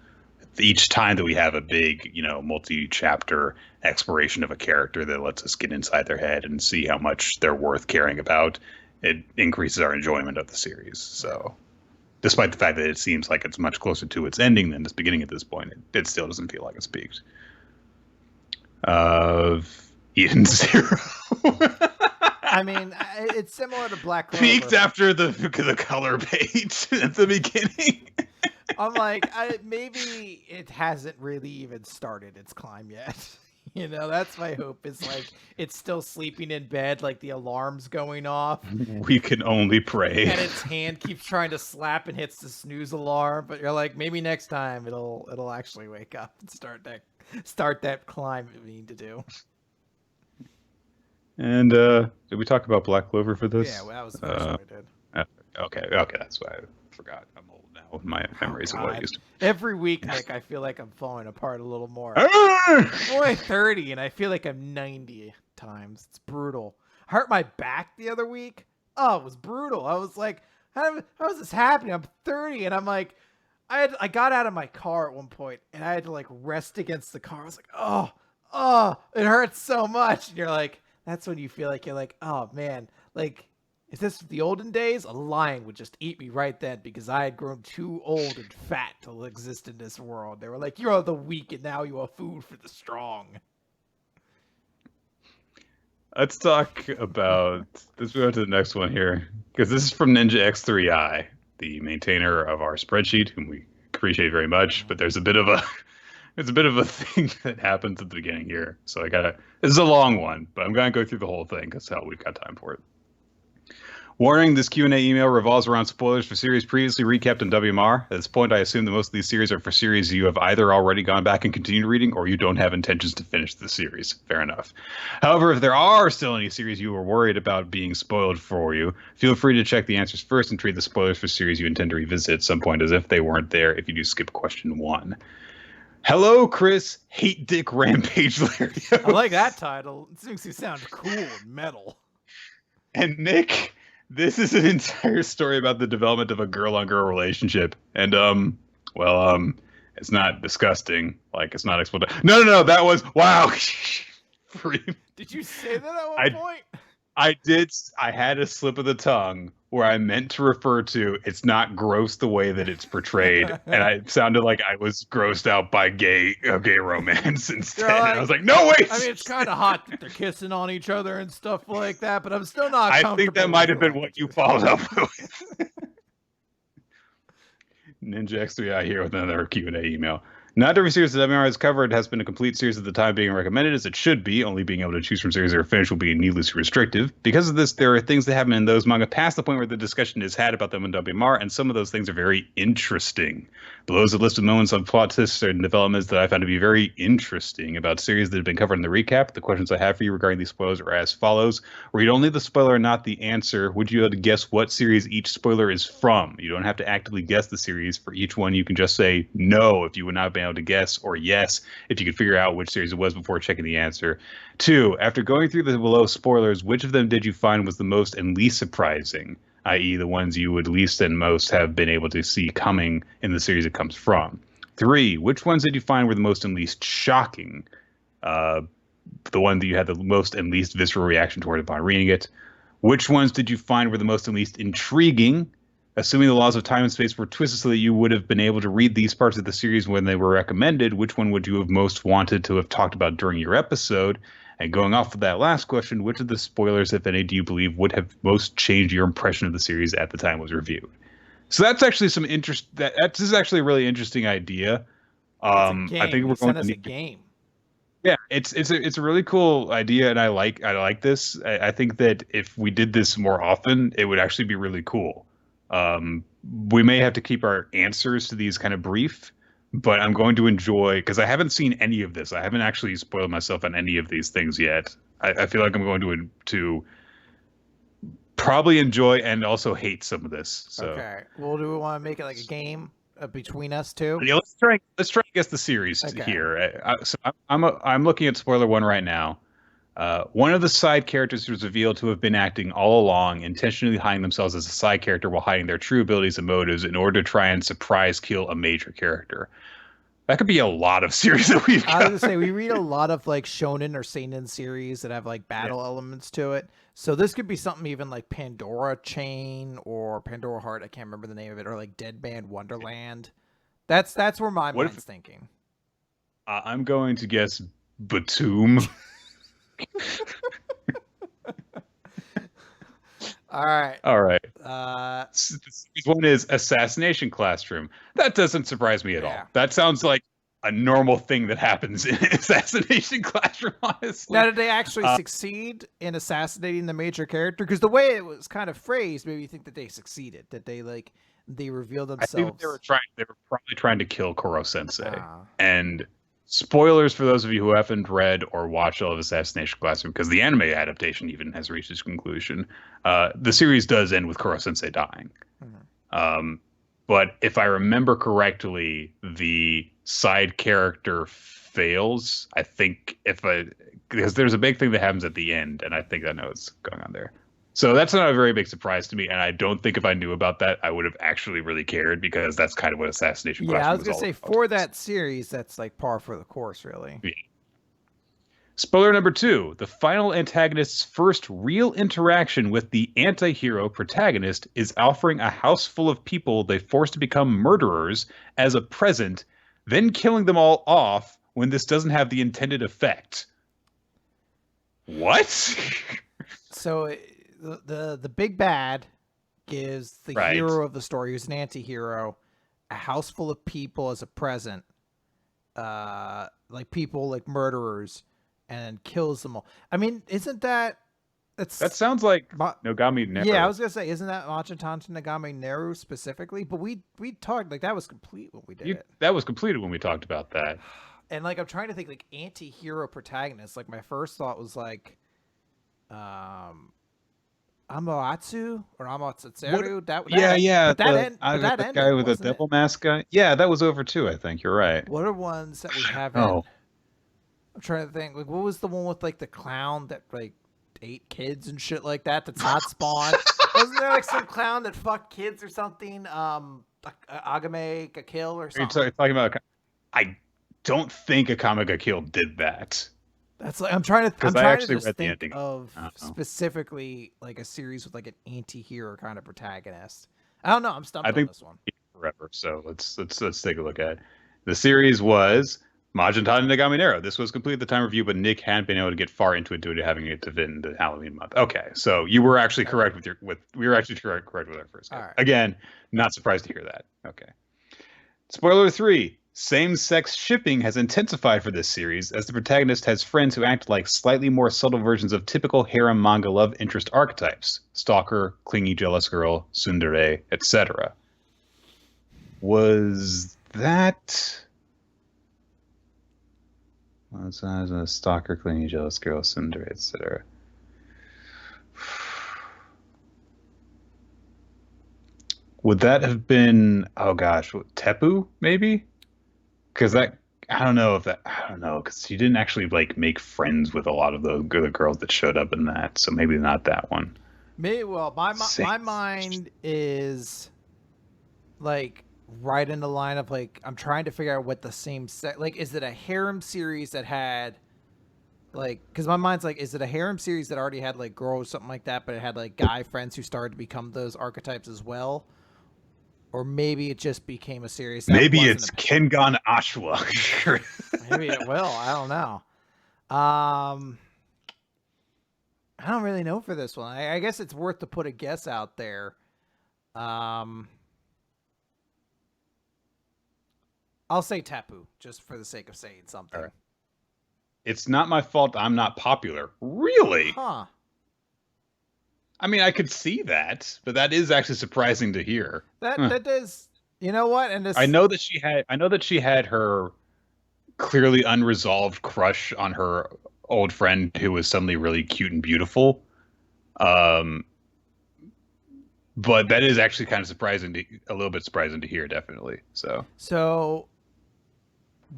Each time that we have a big, multi-chapter exploration of a character that lets us get inside their head and see how much they're worth caring about, it increases our enjoyment of the series. So, despite the fact that it seems like it's much closer to its ending than its beginning at this point, it still doesn't feel like it's peaked. Eden Zero. I mean, it's similar to Black Clover. Peaked after the color page at the beginning. I'm like, maybe it hasn't really even started its climb yet. That's my hope. Is like it's still sleeping in bed, like the alarm's going off. We can only pray. And its hand keeps trying to slap and hits the snooze alarm, but you're like, maybe next time it'll actually wake up and start that climb it need to do. And did we talk about Black Clover for this? Yeah, well, that was the first one we did. Okay, that's why I forgot. I'm old now. My memories of what I used to. Every week, Nick, I feel like I'm falling apart a little more. I'm only 30, and I feel like I'm 90 times. It's brutal. I hurt my back the other week. Oh, it was brutal. I was like, how is this happening? I'm 30, and I'm like, I got out of my car at one point, and I had to like rest against the car. I was like, oh, it hurts so much. And you're like, that's when you feel like you're like, oh man, like, if this was the olden days, a lion would just eat me right then because I had grown too old and fat to exist in this world. They were like, you're the weak and now you are food for the strong. Let's talk about, let's go to the next one here, because this is from Ninja X3i, the maintainer of our spreadsheet, whom we appreciate very much, but there's a bit of a thing that happens at the beginning here. So this is a long one, but I'm going to go through the whole thing because hell, we've got time for it. Warning, this Q&A email revolves around spoilers for series previously recapped in WMR. At this point, I assume that most of these series are for series you have either already gone back and continued reading, or you don't have intentions to finish the series. Fair enough. However, if there are still any series you are worried about being spoiled for you, feel free to check the answers first and treat the spoilers for series you intend to revisit at some point as if they weren't there if you do skip question 1. Hello, Chris. Hate Dick Rampage Lario. I like that title. It makes you sound cool and metal. And Nick, this is an entire story about the development of a girl-on-girl relationship. And, it's not disgusting. Like, it's not explicit. No, that was, wow. Did you say that at one point? I did. I had a slip of the tongue where I meant to refer to it's not gross the way that it's portrayed, and I sounded like I was grossed out by gay romance instead. Like, and I was like, no, wait. I mean, it's kind of hot that they're kissing on each other and stuff like that, but I'm still not comfortable. I think that might have been what you followed up with. Ninja X3i here with another Q&A email. Not every series that WMR has covered has been a complete series at the time being recommended as it should be. Only being able to choose from series that are finished will be needlessly restrictive. Because of this, there are things that happen in those manga past the point where the discussion is had about them in WMR, and some of those things are very interesting. Below is a list of moments on plot twists and developments that I found to be very interesting about series that have been covered in the recap. The questions I have for you regarding these spoilers are as follows. Read only the spoiler, not the answer. Would you be able to guess what series each spoiler is from? You don't have to actively guess the series. For each one, you can just say no if you would not be able to guess, or yes if you could figure out which series it was before checking the answer. 2, after going through the below spoilers, which of them did you find was the most and least surprising, i.e. the ones you would least and most have been able to see coming in the series it comes from? 3, which ones did you find were the most and least shocking? the one that you had the most and least visceral reaction toward upon reading it? Which ones did you find were the most and least intriguing? Assuming the laws of time and space were twisted so that you would have been able to read these parts of the series when they were recommended, which one would you have most wanted to have talked about during your episode? And going off of that last question, which of the spoilers, if any, do you believe would have most changed your impression of the series at the time it was reviewed? So that's actually some interest. That's actually a really interesting idea. It's a game. I think we're going sent to us a need. game. Yeah, it's a really cool idea, and I like this. I think that if we did this more often, it would actually be really cool. We may have to keep our answers to these kind of brief, but I'm going to enjoy because I haven't seen any of this. I haven't actually spoiled myself on any of these things yet. I feel like I'm going to probably enjoy and also hate some of this. So Okay. Well, do we want to make it like a game between us two? yeah, let's try and guess the series here. So I'm looking at spoiler 1 right now. One of the side characters was revealed to have been acting all along, intentionally hiding themselves as a side character while hiding their true abilities and motives in order to try and surprise kill a major character. That could be a lot of series that we've got. I was gonna say we read a lot of like shonen or seinen series that have like battle elements to it. So this could be something even like Pandora Chain or Pandora Heart. I can't remember the name of it, or like Dead Man Wonderland. That's where my mind's thinking. I'm going to guess Batum. All right. All right. Series one is Assassination Classroom. That doesn't surprise me at all. That sounds like a normal thing that happens in Assassination Classroom, honestly. Now, did they actually succeed in assassinating the major character? Because the way it was kind of phrased made me think that they succeeded. That they they revealed themselves. I think they were probably trying to kill Koro Sensei. And spoilers for those of you who haven't read or watched all of Assassination Classroom, because the anime adaptation even has reached its conclusion. The series does end with Koro Sensei dying. But if I remember correctly, the side character fails. I think because there's a big thing that happens at the end, and I think I know what's going on there. So that's not a very big surprise to me, and I don't think if I knew about that, I would have actually really cared, because that's kind of what Assassination Classroom is all about. Yeah, I was going to say, for that series, that's like par for the course, really. Yeah. Spoiler number 2, the final antagonist's first real interaction with the anti-hero protagonist is offering a house full of people they force to become murderers as a present, then killing them all off when this doesn't have the intended effect. What? So the big bad gives the hero of the story, who's an anti-hero, a house full of people as a present, like people like murderers, and kills them all. I mean, isn't that... that sounds like Nogami Neru. Yeah, I was going to say, isn't that Machitanto Nogami Neru specifically? But we talked, like, that was complete when we did it. That was completed when we talked about that. And, like, I'm trying to think, like, anti-hero protagonists. Like, my first thought was, like, Amatsu or Amatsutseru. That guy with the devil mask guy. Yeah, that was over too, I think. You're right. What are ones that we haven't... Oh. I'm trying to think. Like, what was the one with like the clown that like ate kids and shit like that? That's not Spawn. Wasn't there like some clown that fucked kids or something? Agame ga Kill or something. Are you talking about? I don't think Akame ga Kill did that. That's like I'm trying to just think of specifically like a series with like an anti-hero kind of protagonist. I don't know. I'm stumped on this one. Forever. So let's take a look at it. The series was Machitanto Nogami Neru. This was completed at the time of review, but Nick hadn't been able to get far into it due to having it to fit in the Halloween month. Okay, so you were actually correct we were actually correct with our first guess. Right. Again, not surprised to hear that. Okay. Spoiler 3. Same-sex shipping has intensified for this series, as the protagonist has friends who act like slightly more subtle versions of typical harem manga love interest archetypes: stalker, clingy jealous girl, tsundere, etc. Was that... as a stalker, clingy, jealous girl, tsundere, etc. Would that have been, Tepu, maybe? Because I don't know, because she didn't actually like make friends with a lot of the girls that showed up in that, so maybe not that one. Maybe, well, my mind is like right in the line of like I'm trying to figure out what the same set, like, is it a harem series that had Like, because my mind's like, is it a harem series that already had like girls, something like that, but it had like guy friends who started to become those archetypes as well? Or maybe it just became a series that Maybe wasn't it's Kengan Ashwa. maybe it will. I don't know. I don't really know for this one. I guess it's worth to put a guess out there. I'll say Tapu, just for the sake of saying something. Right. It's not my fault I'm not popular. Really? Huh. I mean, I could see that, but that is actually surprising to hear. That does. You know what? And this, I know that she had her clearly unresolved crush on her old friend who was suddenly really cute and beautiful. Um, but that is actually kind of a little bit surprising to hear, definitely. So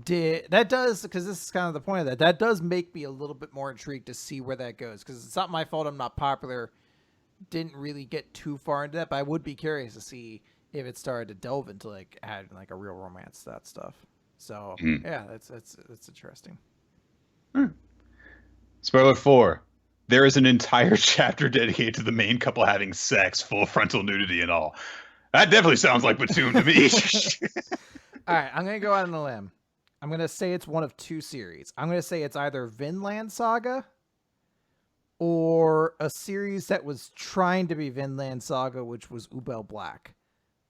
that does, because this is kind of the point of that. That does make me a little bit more intrigued to see where that goes, because it's not my fault I'm not popular. Didn't really get too far into that, but I would be curious to see if it started to delve into like adding like a real romance to that stuff. So yeah, that's interesting. Spoiler 4. There is an entire chapter dedicated to the main couple having sex, full frontal nudity and all. That definitely sounds like Batum to me. All right, I'm going to go out on a limb. I'm going to say it's one of two series. I'm going to say it's either Vinland Saga or a series that was trying to be Vinland Saga, which was Ubel Black.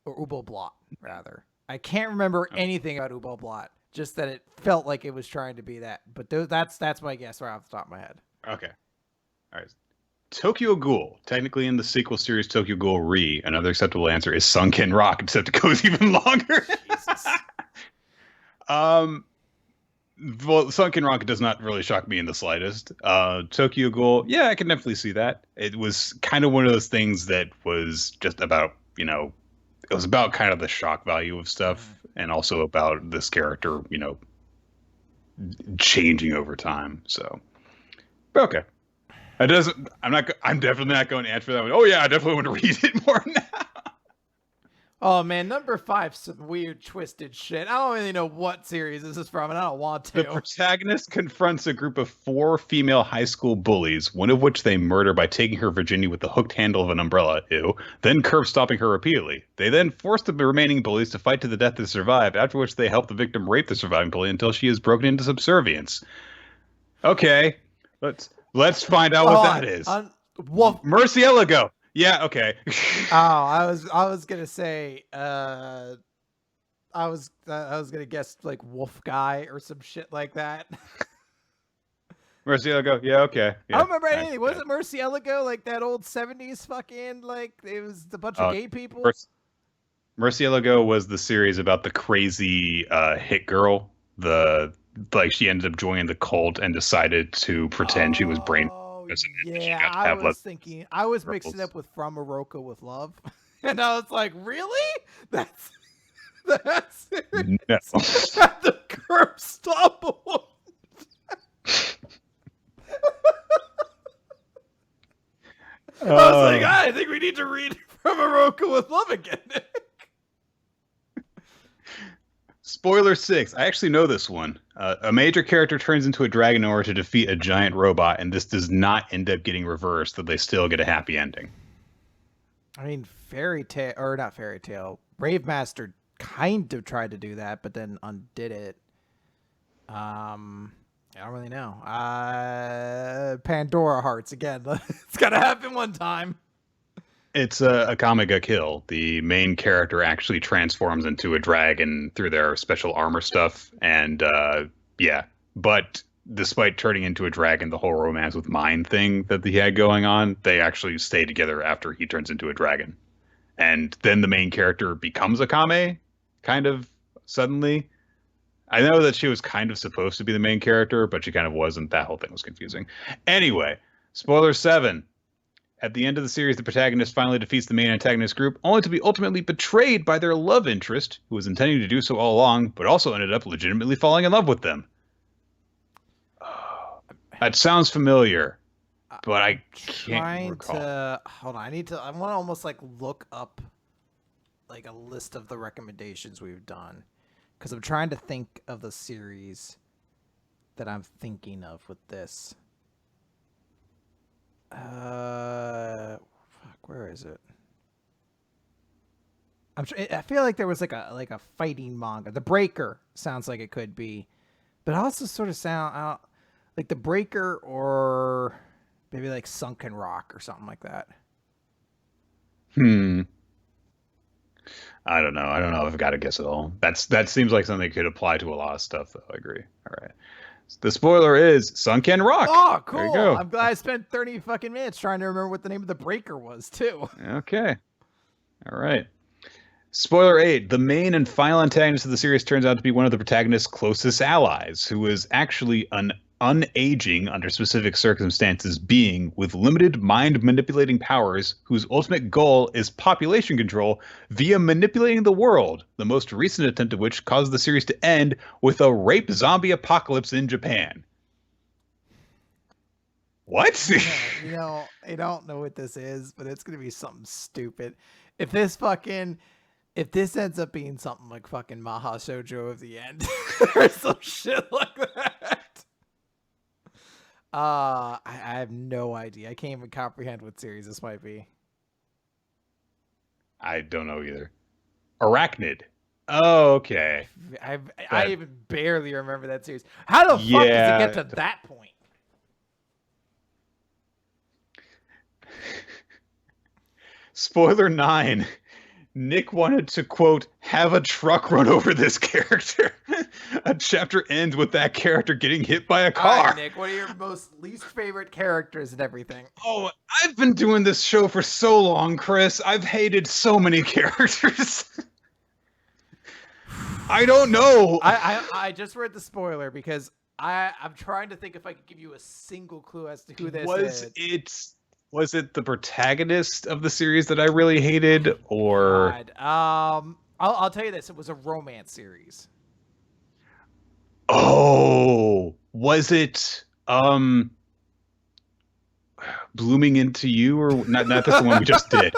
Or Ubel Blot, rather. I can't remember anything about Ubel Blot, just that it felt like it was trying to be that. But that's my guess right off the top of my head. Okay. All right. Tokyo Ghoul. Technically in the sequel series Tokyo Ghoul Re, another acceptable answer is Sunken Rock, except it goes even longer. Jesus. Well, Sunken Rock does not really shock me in the slightest. Tokyo Ghoul, yeah, I can definitely see that. It was kind of one of those things that was just about, it was about kind of the shock value of stuff and also about this character, changing over time. So, but okay. I'm definitely not going to answer that one. Oh yeah, I definitely want to read it more now. Oh man, number 5, some weird twisted shit. I don't really know what series this is from, and I don't want to. The protagonist confronts a group of 4 female high school bullies, one of which they murder by taking her virginity with the hooked handle of an umbrella, then curb stomping her repeatedly. They then force the remaining bullies to fight to the death to survive, after which they help the victim rape the surviving bully until she is broken into subservience. Okay, let's find out what that is. Murcielago. Yeah, okay. I was gonna say, I was gonna guess like Wolf Guy or some shit like that. Murcielago. Yeah, okay. Yeah. I don't remember anything. Was it Murcielago, like that old 70s fucking, like it was a bunch of gay people? Murcielago was the series about the crazy hit girl. She ended up joining the cult and decided to pretend she was brain. Yeah, I was mixing it up with From Morocco with Love, and I was like, really? That's no. the curb stop. I was like, I think we need to read From Morocco with Love again. Spoiler 6. I actually know this one. A major character turns into a dragon in order to defeat a giant robot, and this does not end up getting reversed, that they still get a happy ending. I mean, not Fairy Tail. Brave Master kind of tried to do that, but then undid it. I don't really know. Pandora Hearts again. It's gotta happen one time. It's a Akame ga Kill. The main character actually transforms into a dragon through their special armor stuff, and but despite turning into a dragon, the whole romance with Mind thing that he had going on, they actually stay together after he turns into a dragon. And then the main character becomes Akame, kind of suddenly. I know that she was kind of supposed to be the main character, but she kind of wasn't. That whole thing was confusing. Anyway, spoiler 7. At the end of the series, the protagonist finally defeats the main antagonist group, only to be ultimately betrayed by their love interest, who was intending to do so all along, but also ended up legitimately falling in love with them. That sounds familiar, but I can't recall. Hold on, I want to almost like look up like a list of the recommendations we've done, because I'm trying to think of the series that I'm thinking of with this. Fuck, where is it? I feel like there was like a fighting manga. The Breaker sounds like it could be, but it also sort of sound like The Breaker or maybe like Sunken Rock or something like that. I don't know. I don't know if I've got to guess at all. That seems like something that could apply to a lot of stuff, though. I agree. All right. The spoiler is Sunken Rock. Oh, cool. There you go. I'm glad I spent 30 fucking minutes trying to remember what the name of The Breaker was, too. Okay. All right. Spoiler 8. The main and final antagonist of the series turns out to be one of the protagonist's closest allies, who is actually an unaging, under specific circumstances, being with limited mind-manipulating powers whose ultimate goal is population control via manipulating the world, the most recent attempt of which caused the series to end with a rape zombie apocalypse in Japan. What? Yeah, I don't know what this is, but it's going to be something stupid. If this ends up being something like fucking Maha Shoujo of the End or some shit like that. I have no idea. I can't even comprehend what series this might be. I don't know either. Arachnid. Oh, okay. I even barely remember that series. How the fuck does it get to that point? Spoiler 9. Nick wanted to, quote, have a truck run over this character. A chapter ends with that character getting hit by a car. All right, Nick, what are your most least favorite characters and everything? Oh, I've been doing this show for so long, Chris. I've hated so many characters. I don't know. I just read the spoiler because I'm trying to think if I could give you a single clue as to who this is. Was it the protagonist of the series that I really hated, or? God. I'll tell you this: it was a romance series. Oh, was it Blooming Into You, or not? That's the one we just did.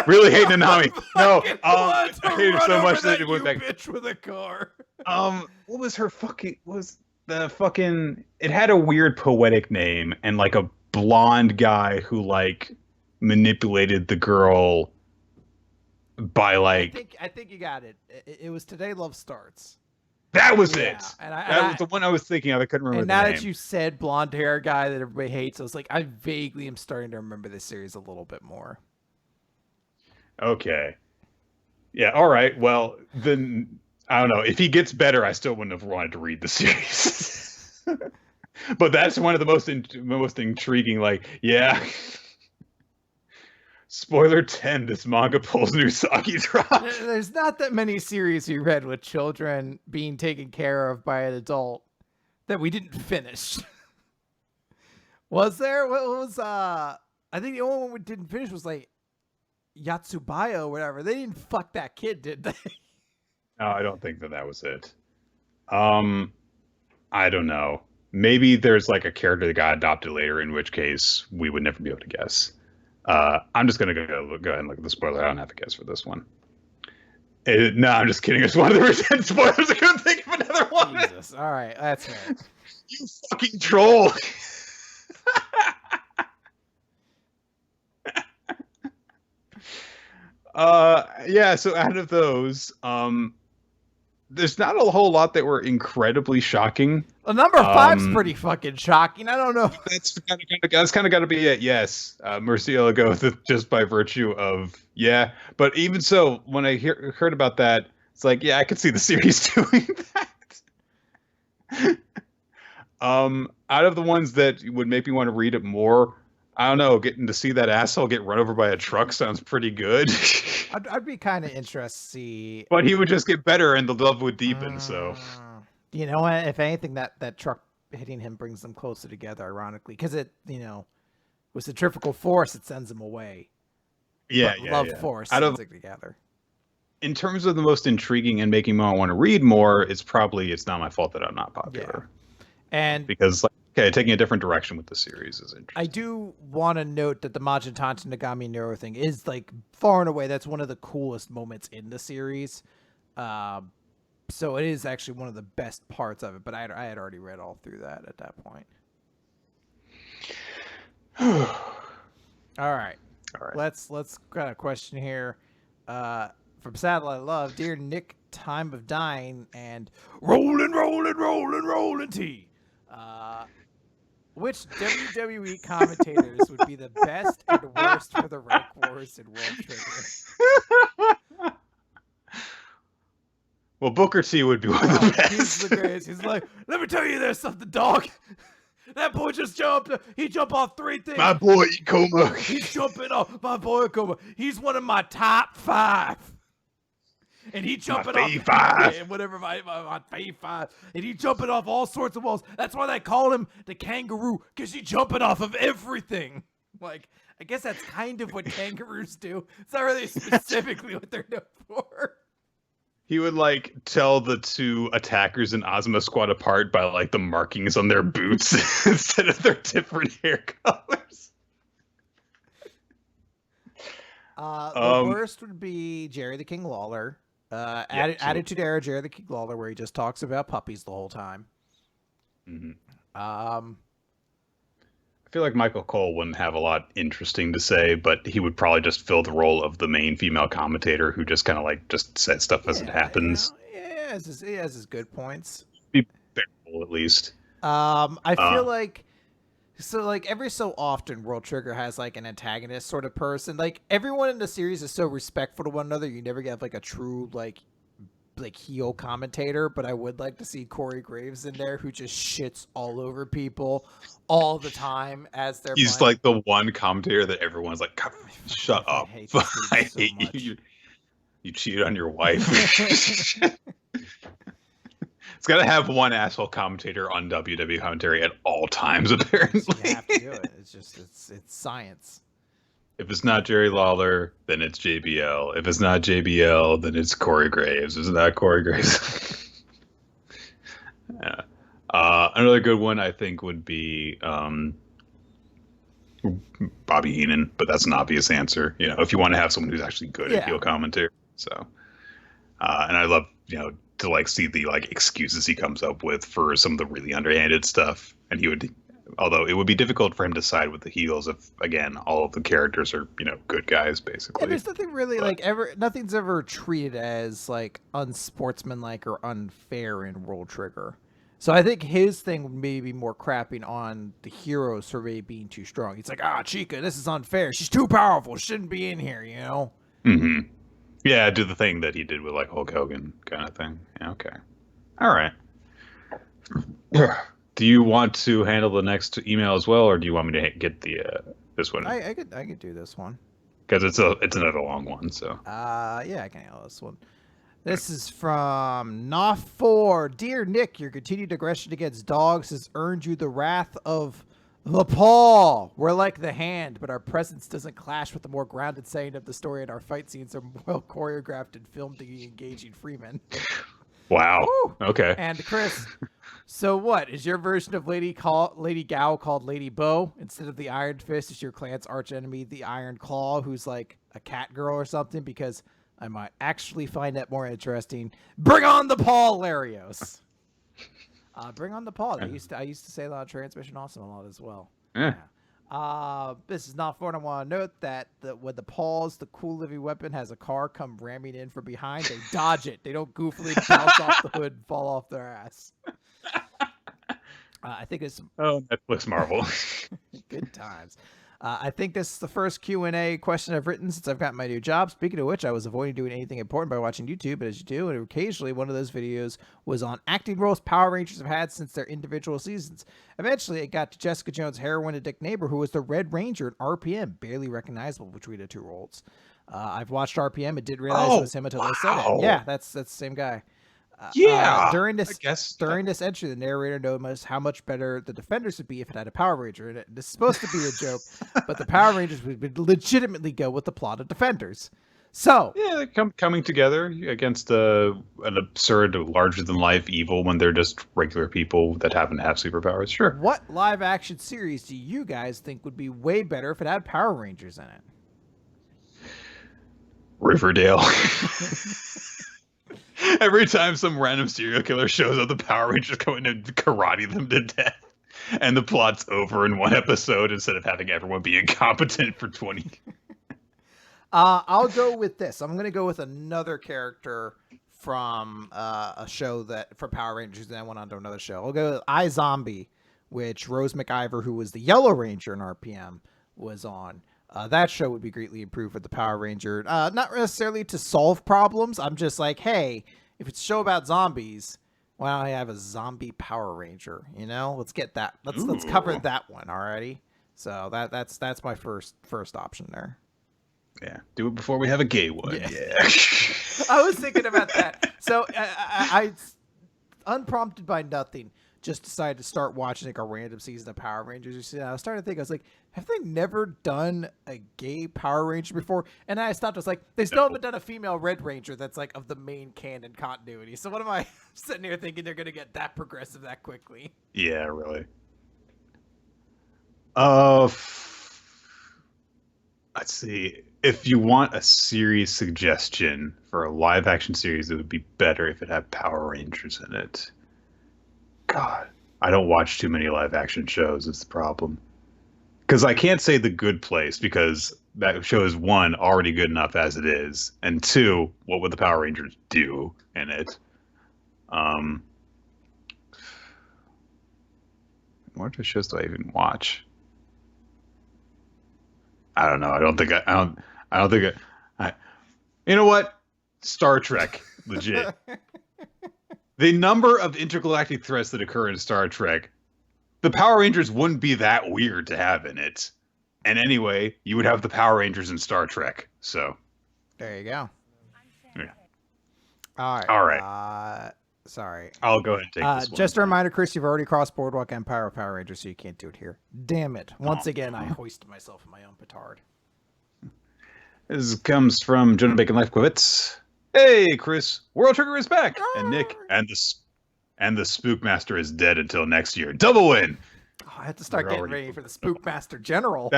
Really hating Nanami. No, I hated her so much that it went back. Bitch with a car. What was her fucking? It had a weird poetic name and like a blonde guy who like manipulated the girl by like. I think you got it. It was Today Love Starts. That was it. That was the one I was thinking of. I couldn't remember. And now that you said blonde hair guy that everybody hates, I was like, I vaguely am starting to remember this series a little bit more. Okay. Yeah. All right. Well, then I don't know. If he gets better, I still wouldn't have wanted to read the series. But that's one of the most intriguing. Like, yeah. Spoiler 10: this manga pulls new Saki drop. There's not that many series we read with children being taken care of by an adult that we didn't finish. Was there? What was I think the only one we didn't finish was like Yatsubaya or whatever. They didn't fuck that kid, did they? No, I don't think that was it. I don't know. Maybe there's like a character that got adopted later, in which case we would never be able to guess. I'm just gonna go ahead and look at the spoiler. I don't have a guess for this one. No, I'm just kidding. It's one of the 10 spoilers. I couldn't think of another one. Jesus. All right, that's fair. You fucking troll. Yeah, so out of those, there's not a whole lot that were incredibly shocking. The number 5's pretty fucking shocking. I don't know. That's kind of got to be it. Yes, Murcielago go just by virtue of But even so, when I heard about that, it's like I could see the series doing that. Out of the ones that would make me want to read it more, I don't know. Getting to see that asshole get run over by a truck sounds pretty good. I'd be kind of interested to see. But he would just get better and the love would deepen, so. You know what? If anything, that truck hitting him brings them closer together, ironically. Because it, with centrifugal force, it sends them away. Yeah, but love force sends them together. In terms of the most intriguing and making me want to read more, it's not my fault that I'm not popular. Yeah. And because taking a different direction with the series is interesting. I do want to note that the Majin Tanchi Nagami Neuro thing is like far and away that's one of the coolest moments in the series. So it is actually one of the best parts of it, but I had already read all through that at that point. All right. Let's got a question here from Satellite Love. Dear Nick, time of dying and rolling T. Which WWE commentators would be the best and worst for the rank wars in World Trigger? Well, Booker T would be one of the best. He's the greatest. He's like, let me tell you there's something, dog. That boy just jumped. He jumped off 3 things. My boy Higuma. He's jumping off. My boy Higuma. He's one of my top 5. And he jumping off. Five. Whatever my fave 5. And he jumping off all sorts of walls. That's why they call him the kangaroo, because he jumping off of everything. Like, I guess that's kind of what kangaroos do. It's not really specifically what they're known for. He would like tell the 2 attackers in Ozma Squad apart by like the markings on their boots instead of their different hair colors. The worst would be Jerry the King Lawler. Attitude Era Jerry the King Lawler, where he just talks about puppies the whole time. Mm-hmm. I feel like Michael Cole wouldn't have a lot interesting to say, but he would probably just fill the role of the main female commentator who just kind of like just says stuff as it happens. Yeah, he has his good points. Be bearable at least. I feel like every so often World Trigger has like an antagonist sort of person. Like everyone in the series is so respectful to one another. You never get like a true like heel commentator, but I would like to see Corey Graves in there who just shits all over people all the time as they're He's playing. like the one commentator that everyone's like, shut up. I hate you. You cheated on your wife. It's got to have one asshole commentator on WWE commentary at all times, apparently. You have to do it. It's just, it's science. If it's not Jerry Lawler, then it's JBL. If it's not JBL, then it's Corey Graves. Isn't that Corey Graves? Yeah. Another good one, I think, would be Bobby Heenan, but that's an obvious answer. You know, if you want to have someone who's actually good at heel commentary. So, and I love, to like see the like excuses he comes up with for some of the really underhanded stuff. And he would, although it would be difficult for him to side with the heels if, again, all of the characters are, good guys, basically. Yeah, there's nothing really nothing's ever treated as like unsportsmanlike or unfair in World Trigger. So I think his thing would maybe be more crapping on the heroes for maybe being too strong. He's like, Chica, this is unfair. She's too powerful. She shouldn't be in here, Mm-hmm. Yeah, do the thing that he did with like Hulk Hogan kind of thing. Yeah, okay. All right. Do you want to handle the next email as well, or do you want me to get the this one? I could do this one because it's another long one. So yeah, I can handle this one. This is from Nah4. Dear Nick, your continued aggression against dogs has earned you the wrath of the paw. We're like the hand, but our presence doesn't clash with the more grounded saying of the story, and our fight scenes are well choreographed and filmed to be engaging Freeman. Wow. Woo! Okay. And Chris, so what? Is your version of Lady Gao called Lady Bo? Instead of the Iron Fist, is your clan's archenemy the Iron Claw, who's like a cat girl or something? Because I might actually find that more interesting. Bring on the paw, Larios. Bring on the paw. I used to say a lot of Transmission Awesome a lot as well. Yeah. This is not fun. I want to note that when the paws, the cool living weapon, has a car come ramming in from behind, they dodge it. They don't goofily bounce off the hood and fall off their ass. I think it's Netflix Marvel. Good times. I think this is the first Q&A question I've written since I've got my new job. Speaking of which, I was avoiding doing anything important by watching YouTube, but as you do, and occasionally one of those videos was on acting roles Power Rangers have had since their individual seasons. Eventually, it got to Jessica Jones' heroine and Dick Neighbor, who was the Red Ranger in RPM, barely recognizable between the two roles. I've watched RPM and didn't realize it was him until I said it. Yeah, that's the same guy. During this entry, the narrator noticed how much better the Defenders would be if it had a Power Ranger in it. This is supposed to be a joke, but the Power Rangers would legitimately go with the plot of Defenders. So yeah, they're coming together against an absurd, larger-than-life evil when they're just regular people that happen to have superpowers. Sure. What live-action series do you guys think would be way better if it had Power Rangers in it? Riverdale. Every time some random serial killer shows up, the Power Rangers go in and karate them to death. And the plot's over in one episode instead of having everyone be incompetent for 20. I'll go with this. I'm going to go with another character from a show that for Power Rangers and then went on to another show. I'll go with iZombie, which Rose McIver, who was the Yellow Ranger in RPM, was on. That show would be greatly improved with the Power Ranger. Not necessarily to solve problems. I'm just like, hey, if it's a show about zombies, why don't I have a zombie Power Ranger? You know, let's get that. Let's cover that one already. So that's my first option there. Yeah, do it before we have a gay one. Yeah. I was thinking about that. So I unprompted by nothing, just decided to start watching like a random season of Power Rangers. I was starting to think, I was like, have they never done a gay Power Ranger before? And I stopped. I was like, they still haven't done a female Red Ranger that's like of the main canon continuity. So what am I sitting here thinking they're going to get that progressive that quickly? Yeah, really. Let's see. If you want a series suggestion for a live action series, it would be better if it had Power Rangers in it. God, I don't watch too many live action shows. It's the problem. Because I can't say The Good Place because that show is one, already good enough as it is, and two, what would the Power Rangers do in it? What other shows do I even watch? I don't know. I don't think I. You know what? Star Trek, legit. The number of intergalactic threats that occur in Star Trek, the Power Rangers wouldn't be that weird to have in it. And anyway, you would have the Power Rangers in Star Trek. So there you go. Yeah. All right. Sorry. I'll go ahead and take this one. Just a reminder, Chris, you've already crossed Boardwalk Empire Power Rangers, so you can't do it here. Damn it. Once again, I hoisted myself in my own petard. This comes from Jonah Bacon Lifekowitz. Hey, Chris, World Trigger is back. And Nick, and the Spookmaster is dead until next year. Double win. Oh, I have to start getting ready for the Spookmaster General.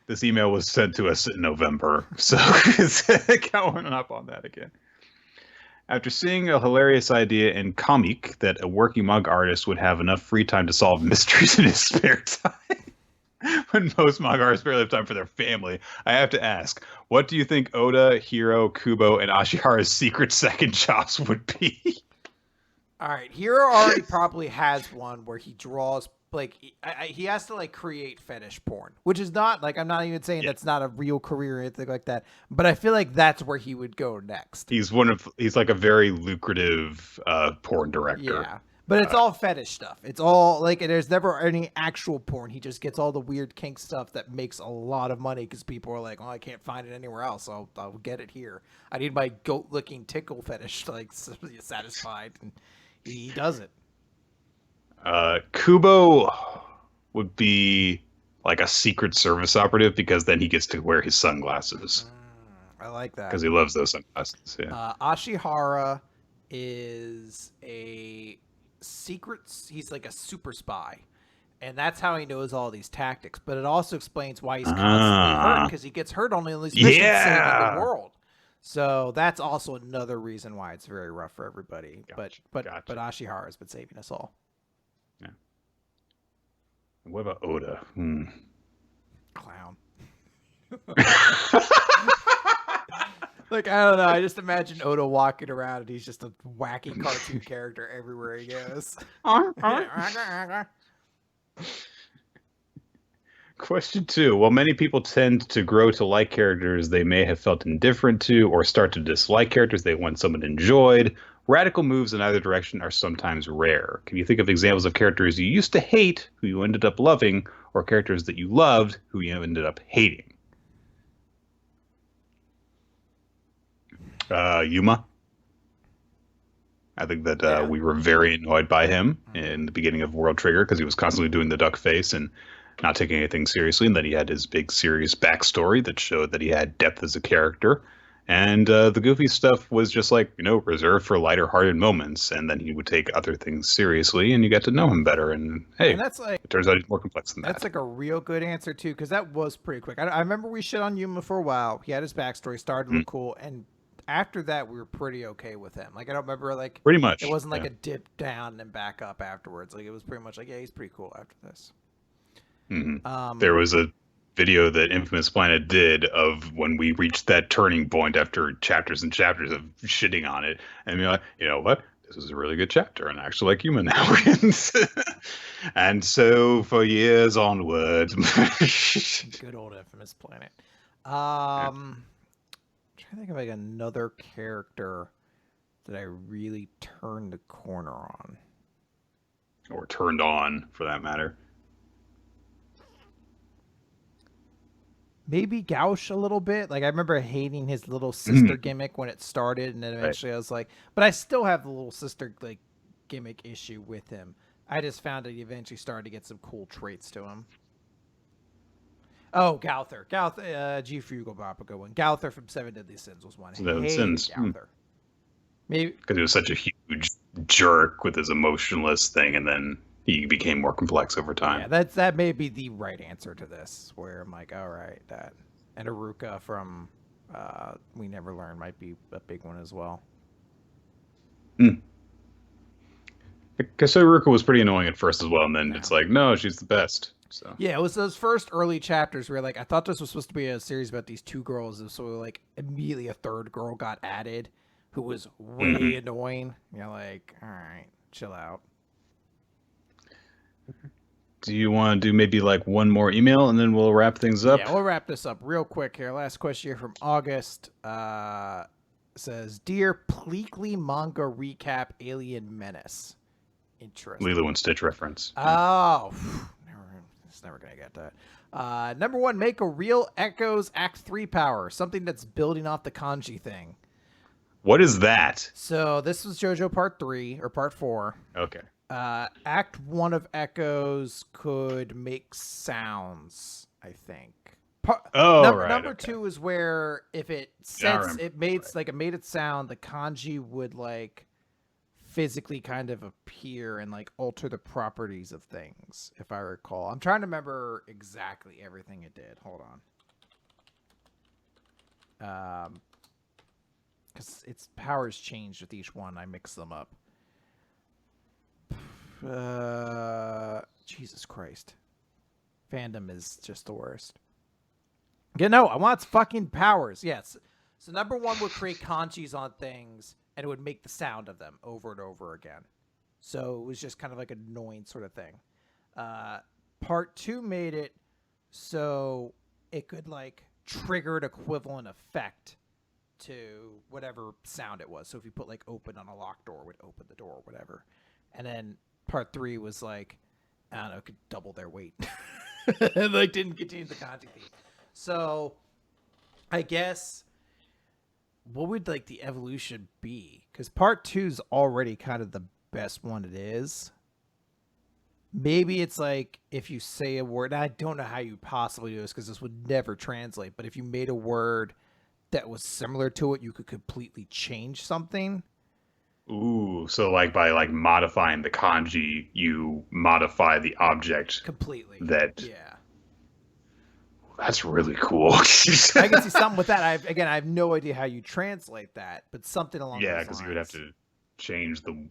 This email was sent to us in November, so it's going up on that again. After seeing a hilarious idea in comic that a working manga artist would have enough free time to solve mysteries in his spare time, when most manga artists barely have time for their family, I have to ask, what do you think Oda, Hiro, Kubo, and Ashihara's secret second jobs would be? All right, Hiro already probably has one where he draws, like, he has to, like, create fetish porn, which is not, like, I'm not even saying that's not a real career or anything like that, but I feel like that's where he would go next. He's like a very lucrative porn director. Yeah, but it's all fetish stuff. It's all, like, there's never any actual porn. He just gets all the weird kink stuff that makes a lot of money because people are like, oh, I can't find it anywhere else, so I'll get it here. I need my goat-licking tickle fetish, like, satisfied, and he does it. Kubo would be like a Secret Service operative because then he gets to wear his sunglasses. I like that. Because he loves those sunglasses. Yeah. Ashihara is a secret. He's like a super spy. And that's how he knows all these tactics. But it also explains why he's constantly hurt because he gets hurt on these missions saving the world. So that's also another reason why it's very rough for everybody. Gotcha. But Ashihara has been saving us all. Yeah. What about Oda? Clown. Like, I don't know. I just imagine Oda walking around and he's just a wacky cartoon character everywhere he goes. Question 2. While many people tend to grow to like characters they may have felt indifferent to or start to dislike characters they once somewhat enjoyed, radical moves in either direction are sometimes rare. Can you think of examples of characters you used to hate who you ended up loving, or characters that you loved who you ended up hating? Yuma. I think that we were very annoyed by him in the beginning of World Trigger because he was constantly doing the duck face and not taking anything seriously, and then he had his big serious backstory that showed that he had depth as a character. And the goofy stuff was just like, reserved for lighter-hearted moments, and then he would take other things seriously, and you get to know him better. And hey, that's like, it turns out he's more complex than that. That's like a real good answer too, because that was pretty quick. I remember we shit on Yuma for a while. He had his backstory, started to look cool, and after that we were pretty okay with him. Like I don't remember like Pretty much. it wasn't like a dip down and back up afterwards. Like it was pretty much like, yeah, he's pretty cool after this. There was a video that Infamous Planet did of when we reached that turning point after chapters and chapters of shitting on it, and you're like, you know what? This is a really good chapter, and I actually like Higuma now. And so for years onward. Good old Infamous Planet. I'm trying to think of like another character that I really turned the corner on. Or turned on, for that matter. Maybe Gauche a little bit. Like I remember hating his little sister gimmick when it started, and then eventually I was like, but I still have the little sister like gimmick issue with him. I just found that he eventually started to get some cool traits to him. Oh, Gauther. G. Fugal Bapago one. Gauther from Seven Deadly Sins was one. Seven Sins. Gauther. Maybe because he was such a huge jerk with his emotionless thing, and then he became more complex over time. Yeah, that may be the right answer to this, where I'm like, all right, that. And Aruka from We Never Learn might be a big one as well. Because Aruka was pretty annoying at first as well, and then it's like, no, she's the best. So yeah, it was those first early chapters where like I thought this was supposed to be a series about these two girls, and so like immediately a third girl got added, who was way annoying. You're like, all right, chill out. Do you want to do maybe like one more email and then we'll wrap things up? Yeah, we'll wrap this up real quick here. Last question here from August. Says, Dear Pleakley Manga Recap Alien Menace. Interesting. Lilo and Stitch reference. Oh, it's never going to get that. Number 1, make a real Echoes Act 3 power. Something that's building off the kanji thing. What is that? So this was JoJo Part 3 or Part 4. Okay. Act 1 of Echoes could make sounds, I think. Number 2 is where if it sets it made like it made it sound, the kanji would like physically kind of appear and like alter the properties of things, if I recall. I'm trying to remember exactly everything it did. Hold on. Because its powers changed with each one. I mix them up. Jesus Christ. Fandom is just the worst. Yeah, no, I want its fucking powers. Yes. So number 1 would create kanjis on things, and it would make the sound of them over and over again. So it was just kind of like an annoying sort of thing. Part 2 made it so it could like trigger an equivalent effect to whatever sound it was. So if you put like open on a locked door, it would open the door or whatever. And then Part 3 was like, I don't know, could double their weight. And like didn't continue the kanji theme. So I guess what would like the evolution be? Because Part 2 is already kind of the best one it is. Maybe it's like if you say a word, I don't know how you possibly do this because this would never translate, but if you made a word that was similar to it, you could completely change something. Ooh, so like by like modifying the kanji, you modify the object completely. Yeah. That's really cool. I can see something with that. I have no idea how you translate that, but something along those lines. Yeah, because you would have to change the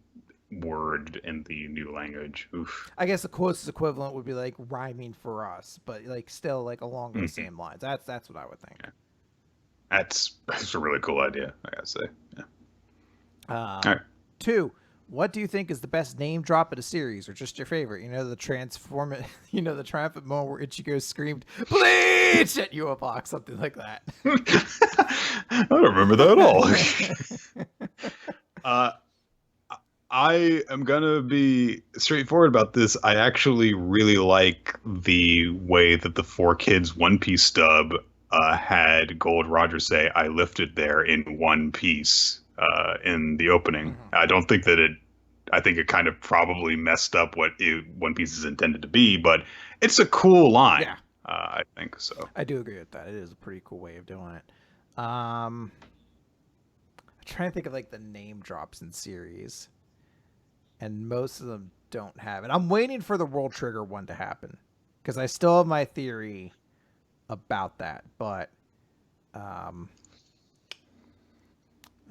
word in the new language. Oof. I guess the closest equivalent would be like rhyming for us, but like still like along the same lines. That's what I would think. Yeah. That's a really cool idea, I gotta say. Yeah. All right. 2, what do you think is the best name drop in a series, or just your favorite? The triumphant moment where Ichigo screamed "Bleach" at you a box, something like that. I don't remember that at all. I am gonna be straightforward about this. I actually really like the way that the 4Kids One Piece stub had Gold Roger say, "I lifted there in one piece." In the opening. I don't think that I think it kind of probably messed up what One Piece is intended to be, but it's a cool line. Yeah. I think so. I do agree with that. It is a pretty cool way of doing it. I'm trying to think of like the name drops in series, and most of them don't have it. I'm waiting for the World Trigger one to happen because I still have my theory about that, but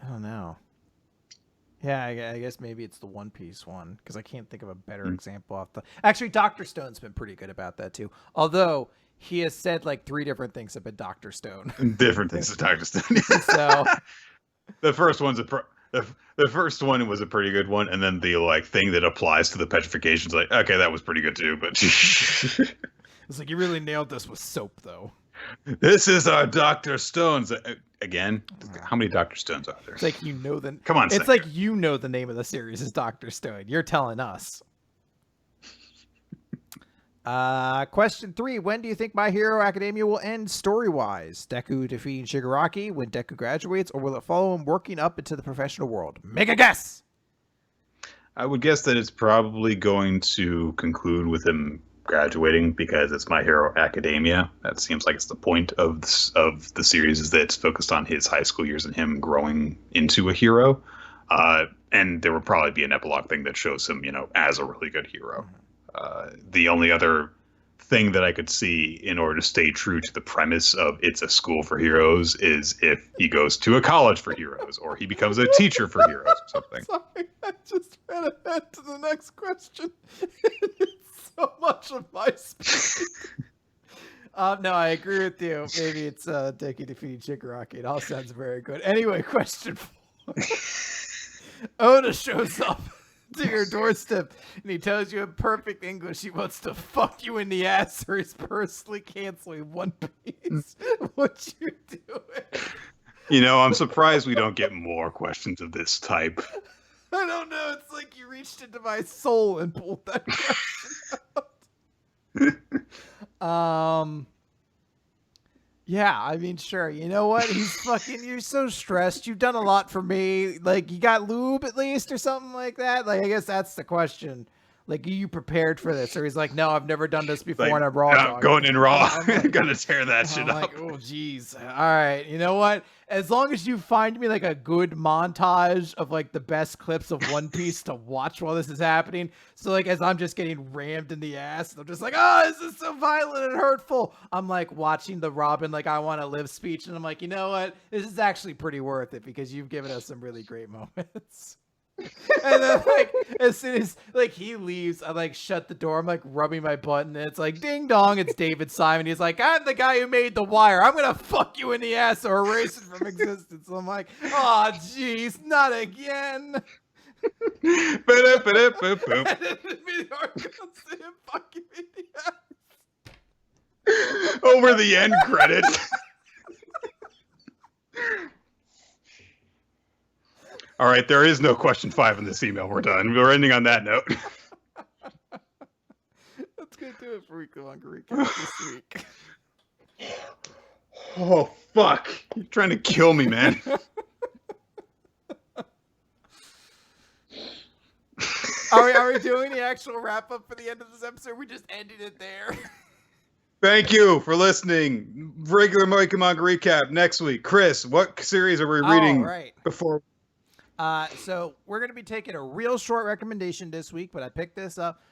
I don't know. Yeah, I guess maybe it's the One Piece one because I can't think of a better example off the. Actually, Doctor Stone's been pretty good about that too. Although he has said like 3 different things about Doctor Stone. Different things to Doctor Stone. So the first one's the first one was a pretty good one, and then the like thing that applies to the petrification's like, okay, that was pretty good too, but it's like you really nailed this with soap though. This is our Dr. Stones. Again, how many Dr. Stones are there? It's like you know the. Come on, it's like you know the name of the series is Dr. Stone. You're telling us. Question 3. When do you think My Hero Academia will end story-wise? Deku defeating Shigaraki when Deku graduates, or will it follow him working up into the professional world? Make a guess! I would guess that it's probably going to conclude with him graduating because it's My Hero Academia. That seems like it's the point of the series, is that it's focused on his high school years and him growing into a hero. And there will probably be an epilogue thing that shows him, as a really good hero. The only other thing that I could see in order to stay true to the premise of it's a school for heroes is if he goes to a college for heroes or he becomes a teacher for heroes or something. Sorry, I just ran ahead to the next question. So much of my speech. No, I agree with you. Maybe it's Deku defeating Shigaraki. It all sounds very good. Anyway, question 4. Oda shows up to your doorstep and he tells you in perfect English he wants to fuck you in the ass or he's personally canceling One Piece. What you doing? I'm surprised we don't get more questions of this type. I don't know. It's like you reached into my soul and pulled that question out. Yeah, I mean, sure. You know what? You're so stressed. You've done a lot for me. Like, you got lube at least or something like that? Like, I guess that's the question. Like, are you prepared for this? Or he's like, no, I've never done this before and I'm raw. I'm going in raw. I'm gonna tear that shit up. Like, oh, geez. All right. You know what? As long as you find me like a good montage of like the best clips of One Piece to watch while this is happening. So like as I'm just getting rammed in the ass, I'm just like, oh, this is so violent and hurtful. I'm like watching the Robin like I want to live speech, and I'm like, you know what? This is actually pretty worth it because you've given us some really great moments. And then like as soon as like he leaves, I like shut the door. I'm like rubbing my butt and it's like ding dong, it's David Simon. He's like, I'm the guy who made The Wire. I'm gonna fuck you in the ass or erase it from existence. I'm like, oh jeez, not again. Over the end credits. All right, there is no question 5 in this email. We're done. We're ending on that note. That's going to do it for Weekly Manga Recap this week. Oh, fuck. You're trying to kill me, man. Are we doing the actual wrap-up for the end of this episode? We just ended it there. Thank you for listening. Regular Manga Recap next week. Chris, what series are we reading before... So we're going to be taking a real short recommendation this week, but I picked this up.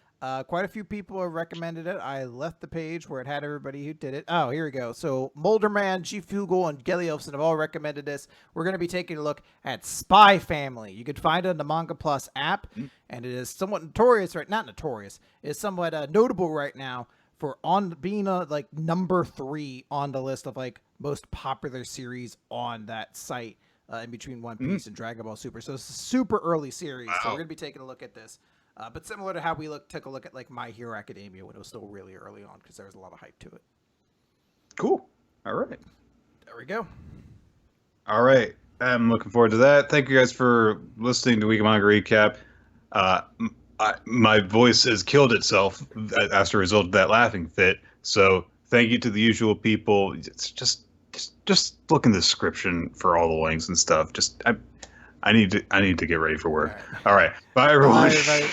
Quite a few people have recommended it. I left the page where it had everybody who did it. Oh, here we go. So Molderman, Chief Fugel, and Gellielfson have all recommended this. We're going to be taking a look at Spy Family. You can find it on the Manga Plus app, and it is somewhat notorious, right? Not notorious. It's somewhat notable right now for being like number 3 on the list of like most popular series on that site. In between One Piece and Dragon Ball Super. So it's a super early series. Wow. So we're going to be taking a look at this. But similar to how we took a look at like My Hero Academia when it was still really early on because there was a lot of hype to it. Cool. All right. There we go. All right. I'm looking forward to that. Thank you guys for listening to Week of Manga Recap. My voice has killed itself as a result of that laughing fit. So thank you to the usual people. It's just look in the description for all the links and stuff. I need to get ready for work. All right. Bye, everyone. Bye.